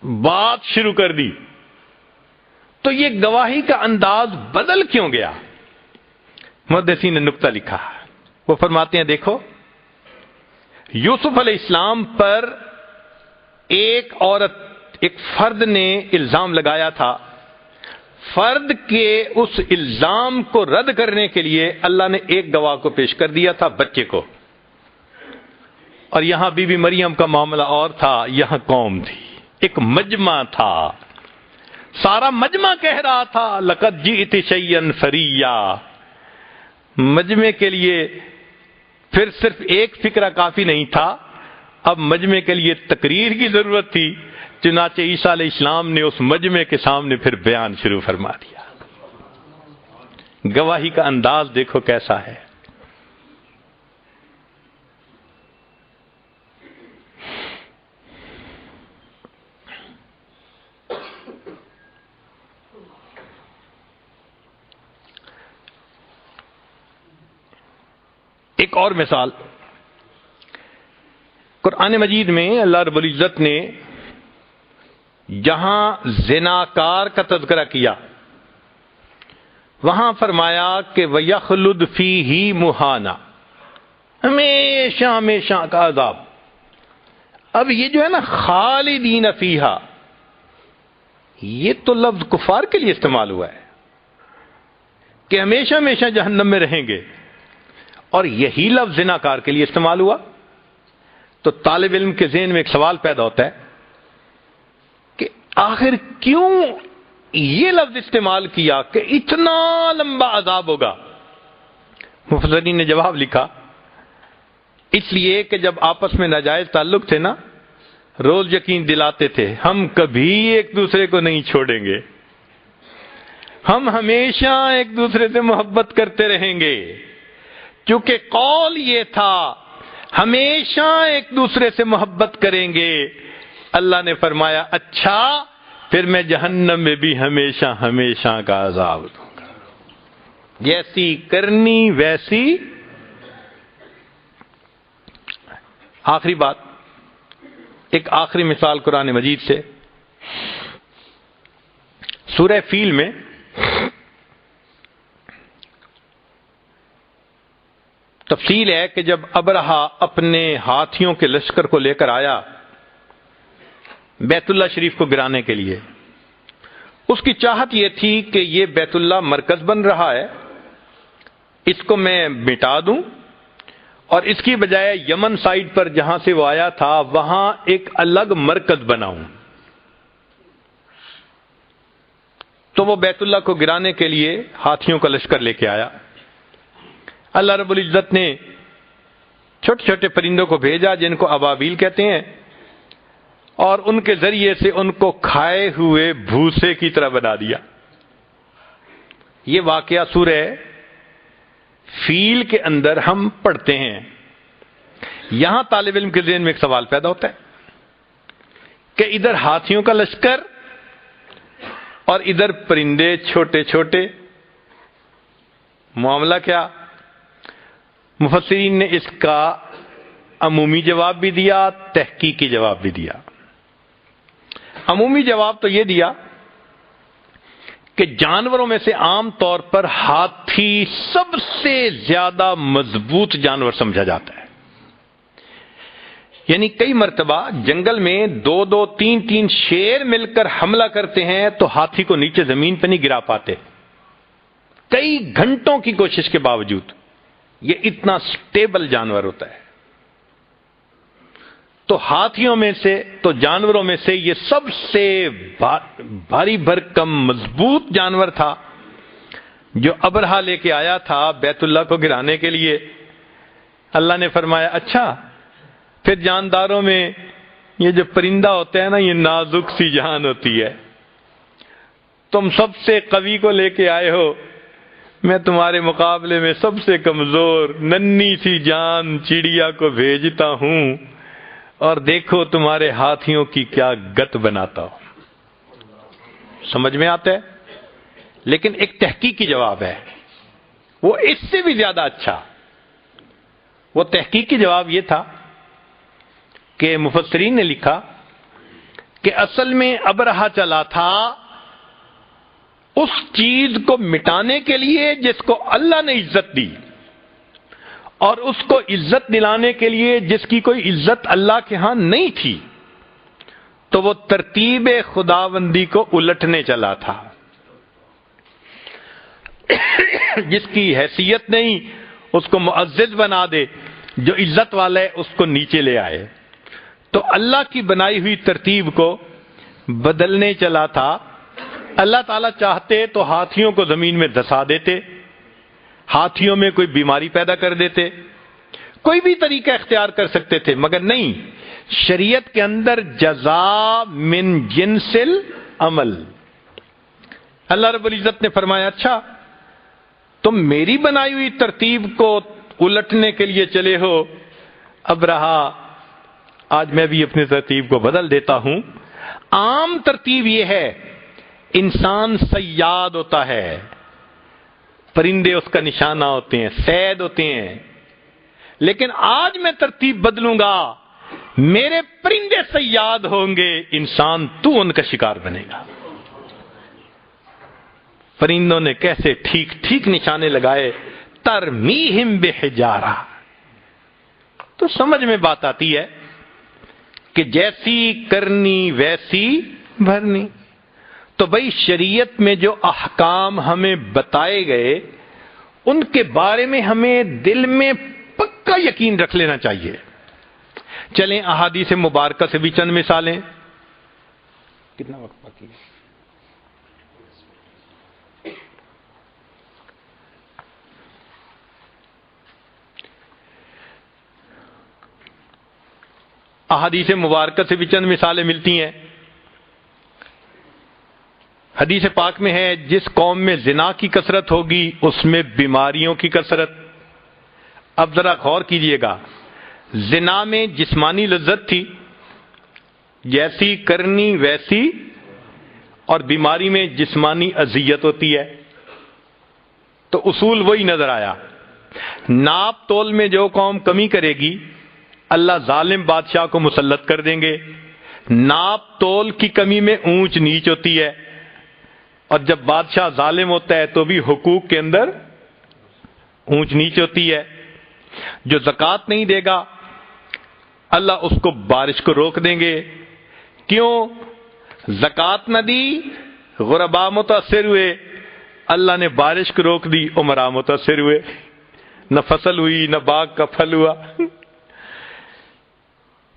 [SPEAKER 1] بات شروع کر دی۔ تو یہ گواہی کا انداز بدل کیوں گیا؟ محدثین نے نکتہ لکھا، وہ فرماتے ہیں دیکھو یوسف علیہ السلام پر ایک عورت، ایک فرد نے الزام لگایا تھا، فرد کے اس الزام کو رد کرنے کے لیے اللہ نے ایک گواہ کو پیش کر دیا تھا، بچے کو. اور یہاں بی بی مریم کا معاملہ اور تھا، یہاں قوم تھی، ایک مجمع تھا، سارا مجمع کہہ رہا تھا لقد جئت شیئا فریا. مجمع کے لیے پھر صرف ایک فکرہ کافی نہیں تھا، اب مجمع کے لیے تقریر کی ضرورت تھی. چنانچہ عیسیٰ علیہ السلام نے اس مجمع کے سامنے پھر بیان شروع فرما دیا. گواہی کا انداز دیکھو کیسا ہے. ایک اور مثال قرآن مجید میں اللہ رب العزت نے جہاں زناکار کا تذکرہ کیا وہاں فرمایا کہ وَيَخْلُدْ فِيهِ مُحَانًا، ہمیشہ ہمیشہ کا عذاب. اب یہ جو ہے نا خالدین فیہا، یہ تو لفظ کفار کے لیے استعمال ہوا ہے کہ ہمیشہ ہمیشہ جہنم میں رہیں گے، اور یہی لفظ زناکار کے لیے استعمال ہوا. تو طالب علم کے ذہن میں ایک سوال پیدا ہوتا ہے کہ آخر کیوں یہ لفظ استعمال کیا کہ اتنا لمبا عذاب ہوگا؟ مفسرین نے جواب لکھا اس لیے کہ جب آپس میں ناجائز تعلق تھے نا، روز یقین دلاتے تھے ہم کبھی ایک دوسرے کو نہیں چھوڑیں گے، ہم ہمیشہ ایک دوسرے سے محبت کرتے رہیں گے. چونکہ قول یہ تھا ہمیشہ ایک دوسرے سے محبت کریں گے، اللہ نے فرمایا اچھا پھر میں جہنم میں بھی ہمیشہ ہمیشہ کا عذاب دوں گا، جیسی کرنی ویسی. آخری بات، ایک آخری مثال قرآن مجید سے. سورہ فیل میں تفصیل ہے کہ جب ابرہا اپنے ہاتھیوں کے لشکر کو لے کر آیا بیت اللہ شریف کو گرانے کے لیے، اس کی چاہت یہ تھی کہ یہ بیت اللہ مرکز بن رہا ہے، اس کو میں مٹا دوں اور اس کی بجائے یمن سائڈ پر جہاں سے وہ آیا تھا وہاں ایک الگ مرکز بناؤں. تو وہ بیت اللہ کو گرانے کے لیے ہاتھیوں کا لشکر لے کے آیا. اللہ رب العزت نے چھوٹے چھوٹے پرندوں کو بھیجا جن کو ابابیل کہتے ہیں، اور ان کے ذریعے سے ان کو کھائے ہوئے بھوسے کی طرح بنا دیا. یہ واقعہ سورہ فیل کے اندر ہم پڑھتے ہیں. یہاں طالب علم کے ذہن میں ایک سوال پیدا ہوتا ہے کہ ادھر ہاتھیوں کا لشکر اور ادھر پرندے چھوٹے چھوٹے، معاملہ کیا؟ مفسرین نے اس کا عمومی جواب بھی دیا، تحقیقی جواب بھی دیا. عمومی جواب تو یہ دیا کہ جانوروں میں سے عام طور پر ہاتھی سب سے زیادہ مضبوط جانور سمجھا جاتا ہے. یعنی کئی مرتبہ جنگل میں دو دو تین تین شیر مل کر حملہ کرتے ہیں تو ہاتھی کو نیچے زمین پہ نہیں گرا پاتے، کئی گھنٹوں کی کوشش کے باوجود. یہ اتنا سٹیبل جانور ہوتا ہے. تو ہاتھیوں میں سے، تو جانوروں میں سے یہ سب سے بھاری بھرکم مضبوط جانور تھا جو ابرہا لے کے آیا تھا بیت اللہ کو گرانے کے لیے. اللہ نے فرمایا اچھا پھر جانداروں میں یہ جو پرندہ ہوتا ہے نا، یہ نازک سی جان ہوتی ہے، تم سب سے قوی کو لے کے آئے ہو، میں تمہارے مقابلے میں سب سے کمزور ننھی سی جان چڑیا کو بھیجتا ہوں اور دیکھو تمہارے ہاتھیوں کی کیا گت بناتا ہوں. سمجھ میں آتا ہے؟ لیکن ایک تحقیقی جواب ہے، وہ اس سے بھی زیادہ اچھا. وہ تحقیقی جواب یہ تھا کہ مفسرین نے لکھا کہ اصل میں ابرہا چلا تھا اس چیز کو مٹانے کے لیے جس کو اللہ نے عزت دی، اور اس کو عزت دلانے کے لیے جس کی کوئی عزت اللہ کے ہاں نہیں تھی، تو وہ ترتیب خداوندی کو الٹنے چلا تھا۔ جس کی حیثیت نہیں اس کو معزز بنا دے، جو عزت والا ہے اس کو نیچے لے آئے۔ تو اللہ کی بنائی ہوئی ترتیب کو بدلنے چلا تھا۔ اللہ تعالیٰ چاہتے تو ہاتھیوں کو زمین میں دھسا دیتے، ہاتھیوں میں کوئی بیماری پیدا کر دیتے، کوئی بھی طریقہ اختیار کر سکتے تھے، مگر نہیں، شریعت کے اندر جزا من جنس العمل۔ اللہ رب العزت نے فرمایا اچھا تم میری بنائی ہوئی ترتیب کو الٹنے کے لیے چلے ہو، اب رہا آج میں بھی اپنی ترتیب کو بدل دیتا ہوں۔ عام ترتیب یہ ہے انسان صیاد ہوتا ہے، پرندے اس کا نشانہ ہوتے ہیں، صید ہوتے ہیں، لیکن آج میں ترتیب بدلوں گا، میرے پرندے صیاد ہوں گے، انسان تو ان کا شکار بنے گا۔ پرندوں نے کیسے ٹھیک ٹھیک نشانے لگائے، ترمیہم بحجارہ۔ تو سمجھ میں بات آتی ہے کہ جیسی کرنی ویسی بھرنی۔ تو بھئی شریعت میں جو احکام ہمیں بتائے گئے ان کے بارے میں ہمیں دل میں پکا یقین رکھ لینا چاہیے۔ چلیں احادیث مبارکہ سے بھی چند مثالیں۔ کتنا وقت باقی ہے؟ احادیث مبارکہ سے بھی چند مثالیں ملتی ہیں۔ حدیث پاک میں ہے جس قوم میں زنا کی کثرت ہوگی اس میں بیماریوں کی کثرت۔ اب ذرا غور کیجئے گا، زنا میں جسمانی لذت تھی، جیسی کرنی ویسی، اور بیماری میں جسمانی اذیت ہوتی ہے، تو اصول وہی نظر آیا۔ ناپ تول میں جو قوم کمی کرے گی اللہ ظالم بادشاہ کو مسلط کر دیں گے۔ ناپ تول کی کمی میں اونچ نیچ ہوتی ہے، اور جب بادشاہ ظالم ہوتا ہے تو بھی حقوق کے اندر اونچ نیچ ہوتی ہے۔ جو زکوٰۃ نہیں دے گا اللہ اس کو بارش کو روک دیں گے۔ کیوں؟ زکوٰۃ نہ دی، غربا متاثر ہوئے، اللہ نے بارش کو روک دی، امراء متاثر ہوئے، نہ فصل ہوئی نہ باغ کا پھل ہوا۔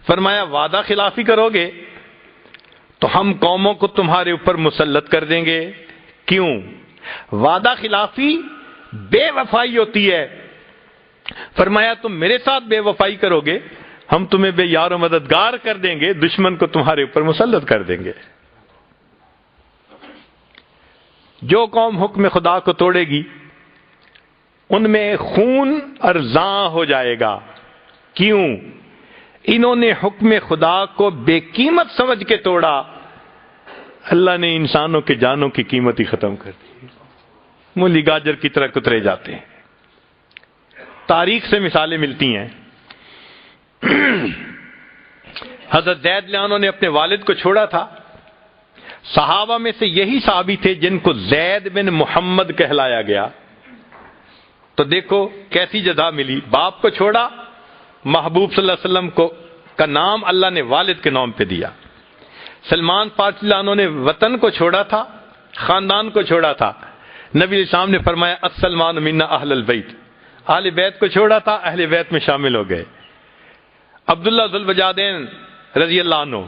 [SPEAKER 1] فرمایا وعدہ خلافی کرو گے تو ہم قوموں کو تمہارے اوپر مسلط کر دیں گے۔ کیوں؟ وعدہ خلافی بے وفائی ہوتی ہے۔ فرمایا تم میرے ساتھ بے وفائی کرو گے ہم تمہیں بے یار و مددگار کر دیں گے، دشمن کو تمہارے اوپر مسلط کر دیں گے۔ جو قوم حکم خدا کو توڑے گی ان میں خون ارزاں ہو جائے گا۔ کیوں؟ انہوں نے حکم خدا کو بے قیمت سمجھ کے توڑا، اللہ نے انسانوں کے جانوں کی قیمت ہی ختم کر دی، مولی گاجر کی طرح کترے جاتے ہیں۔ تاریخ سے مثالیں ملتی ہیں۔ حضرت زید لانو نے اپنے والد کو چھوڑا تھا، صحابہ میں سے یہی صحابی تھے جن کو زید بن محمد کہلایا گیا۔ تو دیکھو کیسی جزا ملی، باپ کو چھوڑا، محبوب صلی اللہ علیہ وسلم کا نام اللہ نے والد کے نام پہ دیا۔ سلمان فارسی لانو نے وطن کو چھوڑا تھا، خاندان کو چھوڑا تھا، نبی علیہ السلام نے فرمایا السلمان منا اہل البیت، اہل بیت کو چھوڑا تھا، اہل بیت میں شامل ہو گئے۔ عبداللہ ذوالوجادین رضی اللہ عنہ،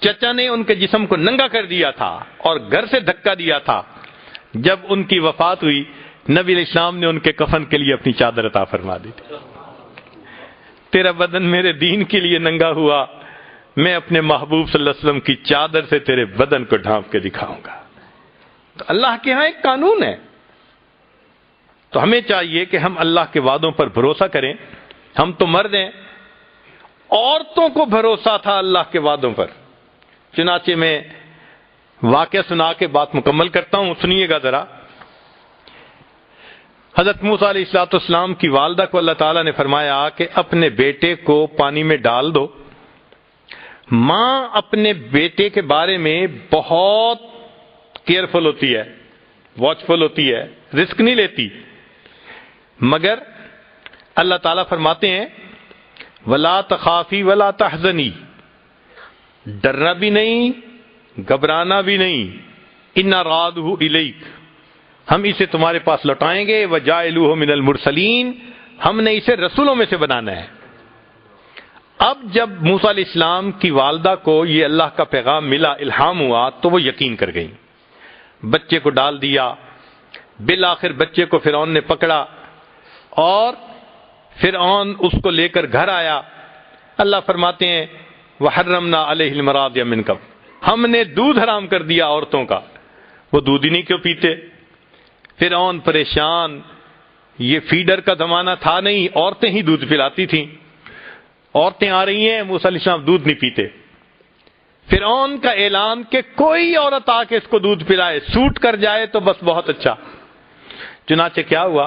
[SPEAKER 1] چچا نے ان کے جسم کو ننگا کر دیا تھا اور گھر سے دھکا دیا تھا۔ جب ان کی وفات ہوئی نبی علیہ السلام نے ان کے کفن کے لیے اپنی چادر عطا فرما دی تھی۔ تیرا بدن میرے دین کے لیے ننگا ہوا، میں اپنے محبوب صلی اللہ علیہ وسلم کی چادر سے تیرے بدن کو ڈھانپ کے دکھاؤں گا۔ تو اللہ کے ہاں ایک قانون ہے، تو ہمیں چاہیے کہ ہم اللہ کے وعدوں پر بھروسہ کریں۔ ہم تو مرد ہیں، عورتوں کو بھروسہ تھا اللہ کے وعدوں پر۔ چنانچہ میں واقعہ سنا کے بات مکمل کرتا ہوں، سنیے گا ذرا۔ حضرت موسیٰ علیہ السلام کی والدہ کو اللہ تعالیٰ نے فرمایا کہ اپنے بیٹے کو پانی میں ڈال دو۔ ماں اپنے بیٹے کے بارے میں بہت کیئرفل ہوتی ہے، واچفل ہوتی ہے، رسک نہیں لیتی، مگر اللہ تعالیٰ فرماتے ہیں ولا تخافی ولا تحزنی، ڈرنا بھی نہیں گھبرانا بھی نہیں، انا رادہ الیک، ہم اسے تمہارے پاس لوٹائیں گے، وجاعلوہ من المرسلین، ہم نے اسے رسولوں میں سے بنانا ہے۔ اب جب موسیٰ علیہ السلام کی والدہ کو یہ اللہ کا پیغام ملا، الہام ہوا، تو وہ یقین کر گئیں، بچے کو ڈال دیا۔ بالآخر بچے کو فرعون نے پکڑا اور فرعون اس کو لے کر گھر آیا۔ اللہ فرماتے ہیں وحرمنا علیہ المراضع من قبل، ہم نے دودھ حرام کر دیا عورتوں کا، وہ دودھ ہی نہیں کیوں پیتے۔ فرعون پریشان، یہ فیڈر کا زمانہ تھا نہیں، عورتیں ہی دودھ پلاتی تھیں، عورتیں آ رہی ہیں، موسیٰ علیہ السلام دودھ نہیں پیتے۔ فرعون کا اعلان کہ کوئی عورت آ کے اس کو دودھ پلائے، سوٹ کر جائے تو بس بہت اچھا۔ چنانچہ کیا ہوا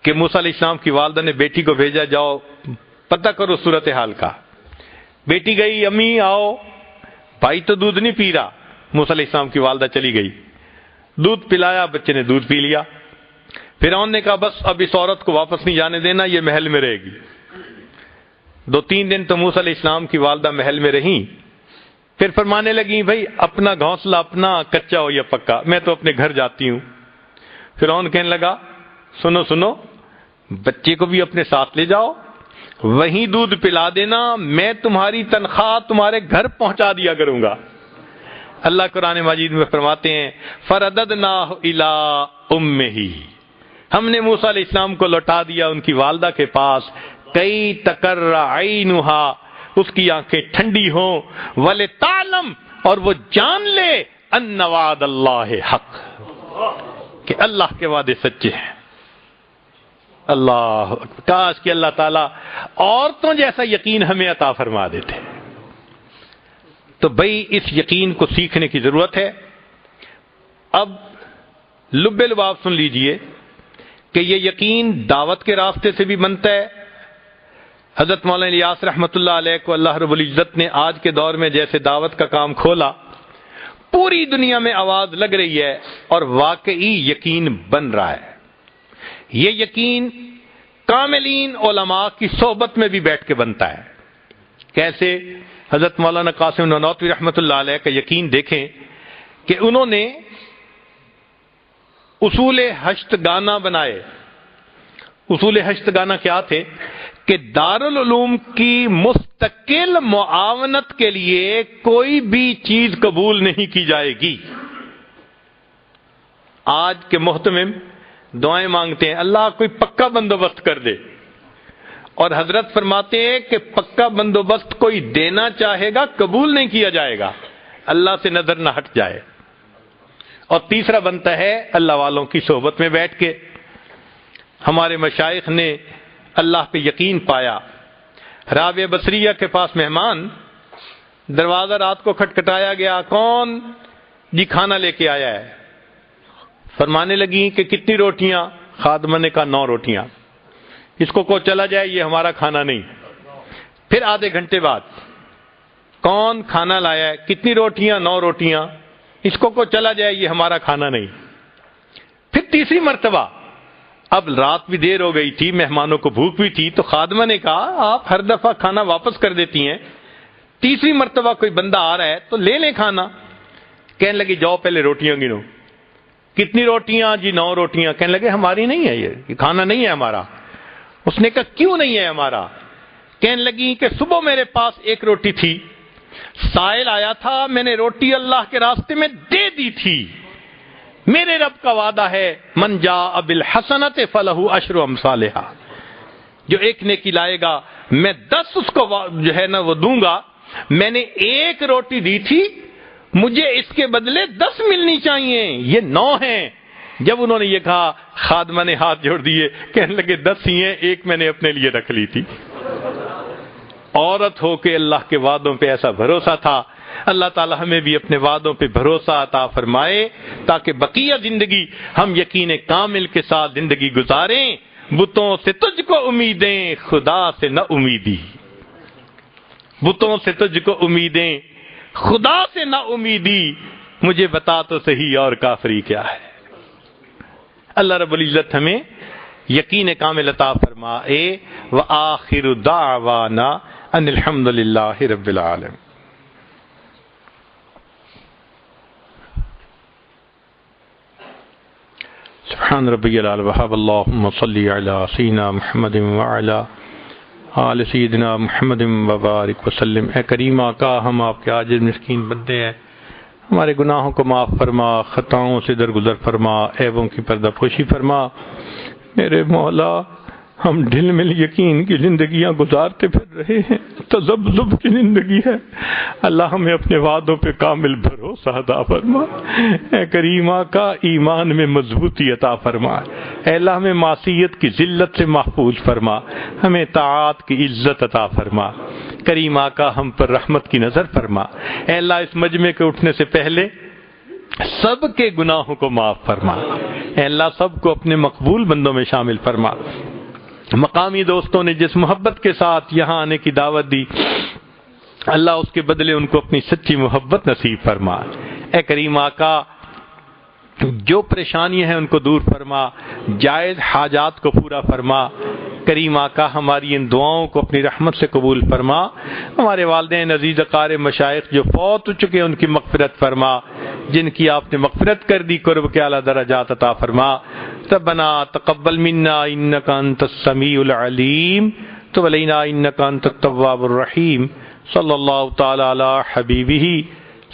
[SPEAKER 1] کہ موسیٰ علیہ السلام کی والدہ نے بیٹی کو بھیجا، جاؤ پتہ کرو صورتحال کا۔ بیٹی گئی، امی آؤ، بھائی تو دودھ نہیں پی رہا۔ موسیٰ علیہ السلام کی والدہ چلی گئی، دودھ پلایا، بچے نے دودھ پی لیا۔ فرعون نے کہا بس اب اس عورت کو واپس نہیں جانے دینا، یہ محل میں رہے گی۔ 2-3 دن تو موسیٰ علیہ السلام کی والدہ محل میں رہیں، پھر فرمانے لگیں بھائی اپنا گھونسلہ اپنا، کچا ہو یا پکا، میں تو اپنے گھر جاتی ہوں۔ فرعون کہنے لگا سنو سنو، بچے کو بھی اپنے ساتھ لے جاؤ، وہیں دودھ پلا دینا، میں تمہاری تنخواہ تمہارے گھر پہنچا دیا کروں گا۔ اللہ قرآن مجید میں فرماتے ہیں فرددناہ الی امہ، ہم نے موسیٰ علیہ السلام کو لوٹا دیا ان کی والدہ کے پاس، کئی تقر عینہا، اس کی آنکھیں ٹھنڈی ہوں، ولتعلم، اور وہ جان لے، ان وعد اللہ حق، کہ اللہ کے وعدے سچے ہیں۔ اللہ، کاش کہ اللہ تعالیٰ عورتوں جیسا یقین ہمیں عطا فرما دیتے۔ تو بھئی اس یقین کو سیکھنے کی ضرورت ہے۔ اب لب لباب سن لیجئے کہ یہ یقین دعوت کے راستے سے بھی بنتا ہے۔ حضرت مولانا الیاس رحمۃ اللہ علیہ کو اللہ رب العزت نے آج کے دور میں جیسے دعوت کا کام کھولا، پوری دنیا میں آواز لگ رہی ہے اور واقعی یقین بن رہا ہے۔ یہ یقین کاملین علماء کی صحبت میں بھی بیٹھ کے بنتا ہے۔ کیسے؟ حضرت مولانا قاسم نانوتوی رحمۃ اللہ علیہ کا یقین دیکھیں کہ انہوں نے اصول ہشتگانہ بنائے۔ اصول ہشتگانہ کیا تھے کہ دارالعلوم کی مستقل معاونت کے لیے کوئی بھی چیز قبول نہیں کی جائے گی۔ آج کے محتمم دعائیں مانگتے ہیں اللہ کوئی پکا بندوبست کر دے، اور حضرت فرماتے ہیں کہ پکا بندوبست کوئی دینا چاہے گا قبول نہیں کیا جائے گا، اللہ سے نظر نہ ہٹ جائے۔ اور تیسرا بنتا ہے اللہ والوں کی صحبت میں بیٹھ کے۔ ہمارے مشائخ نے اللہ پہ یقین پایا۔ رابعہ بصریہ کے پاس مہمان، دروازہ رات کو کھٹکھٹایا گیا، کون؟ جی کھانا لے کے آیا ہے۔ فرمانے لگی کہ کتنی روٹیاں؟ خادمہ نے کہا 9 روٹیاں۔ اس کو چلا جائے، یہ ہمارا کھانا نہیں۔ پھر آدھے گھنٹے بعد کون کھانا لایا ہے؟ کتنی روٹیاں؟ 9 روٹیاں۔ اس کو چلا جائے، یہ ہمارا کھانا نہیں۔ پھر تیسری مرتبہ، اب رات بھی دیر ہو گئی تھی، مہمانوں کو بھوک بھی تھی، تو خادمہ نے کہا آپ ہر دفعہ کھانا واپس کر دیتی ہیں، تیسری مرتبہ کوئی بندہ آ رہا ہے تو لے لیں کھانا۔ کہنے لگی جاؤ پہلے روٹیاں گنو۔ کتنی روٹیاں؟ جی 9 روٹیاں۔ کہنے لگے ہماری نہیں ہے، یہ کھانا نہیں ہے ہمارا۔ اس نے کہا کیوں نہیں ہے ہمارا؟ کہنے لگی کہ صبح میرے پاس 1 روٹی تھی، سائل آیا تھا، میں نے روٹی اللہ کے راستے میں دے دی تھی۔ میرے رب کا وعدہ ہے من جاء بالحسنۃ فلہ عشر امثالھا، جو 1 نیکی لائے گا میں 10 اس کو جو ہے نا وہ دوں گا۔ میں نے 1 روٹی دی تھی، مجھے اس کے بدلے 10 ملنی چاہیے، یہ 9 ہیں۔ جب انہوں نے یہ کہا خادمہ نے ہاتھ جوڑ دیے، کہنے لگے 10 ہی ہیں، 1 میں نے اپنے لیے رکھ لی تھی۔ عورت ہو کے اللہ کے وعدوں پہ ایسا بھروسہ تھا۔ اللہ تعالی ہمیں بھی اپنے وعدوں پہ بھروسہ عطا فرمائے تاکہ بقیہ زندگی ہم یقین کامل کے ساتھ زندگی گزاریں۔ بتوں سے تجھ کو امیدیں، خدا سے نہ امیدی۔ بتوں سے تجھ کو امیدیں، خدا سے نہ امیدی، مجھے بتا تو صحیح اور کافری کیا ہے۔ اللہ رب العزت ہمیں یقین کامل عطا فرمائے۔ وآخر دعوانا ان الحمد للہ رب العالمین۔ سبحان ربی العلی وحب اللہم صلی علی سیدنا محمد وعلی آل سیدنا محمد وبارک وسلم۔ اے کریم آقا، ہم آپ کے عاجز مسکین بندے ہیں، ہمارے گناہوں کو معاف فرما، خطاؤں سے درگزر فرما، عیبوں کی پردہ پوشی فرما۔ میرے مولا، ہم ڈھل مل یقین کی زندگیاں گزارتے پھر رہے ہیں، تذبذب کی زندگی ہے۔ اللہ ہمیں اپنے وعدوں پہ کامل بھروسہ عطا فرما۔ اے کریم آقا، ایمان میں مضبوطی عطا فرما۔ اے اللہ، ہمیں معصیت کی ذلت سے محفوظ فرما، ہمیں طاعات کی عزت عطا فرما۔ کریم آقا، ہم پر رحمت کی نظر فرما۔ اے اللہ، اس مجمع کے اٹھنے سے پہلے سب کے گناہوں کو معاف فرما۔ اے اللہ، سب کو اپنے مقبول بندوں میں شامل فرما۔ مقامی دوستوں نے جس محبت کے ساتھ یہاں آنے کی دعوت دی، اللہ اس کے بدلے ان کو اپنی سچی محبت نصیب فرما۔ اے کریم آقا، جو پریشانیاں ہیں ان کو دور فرما، جائز حاجات کو پورا فرما۔ کریم آقا، ہماری ان دعاؤں کو اپنی رحمت سے قبول فرما۔ ہمارے والدین عزیز اقارب مشائخ جو فوت ہو چکے ان کی مغفرت فرما، جن کی آپ نے مغفرت کر دی قرب کے اعلیٰ درجات عطا فرما۔ ربنا تقبل منا انک انت السمیع العلیم تب علینا انک انت التواب الرحیم۔ صلی اللہ تعالی علی حبیبہ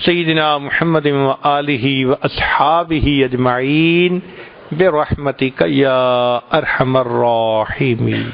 [SPEAKER 1] سیدنا محمد وآلہ واصحابہ اجمعین برحمتک یا ارحم الراحمین۔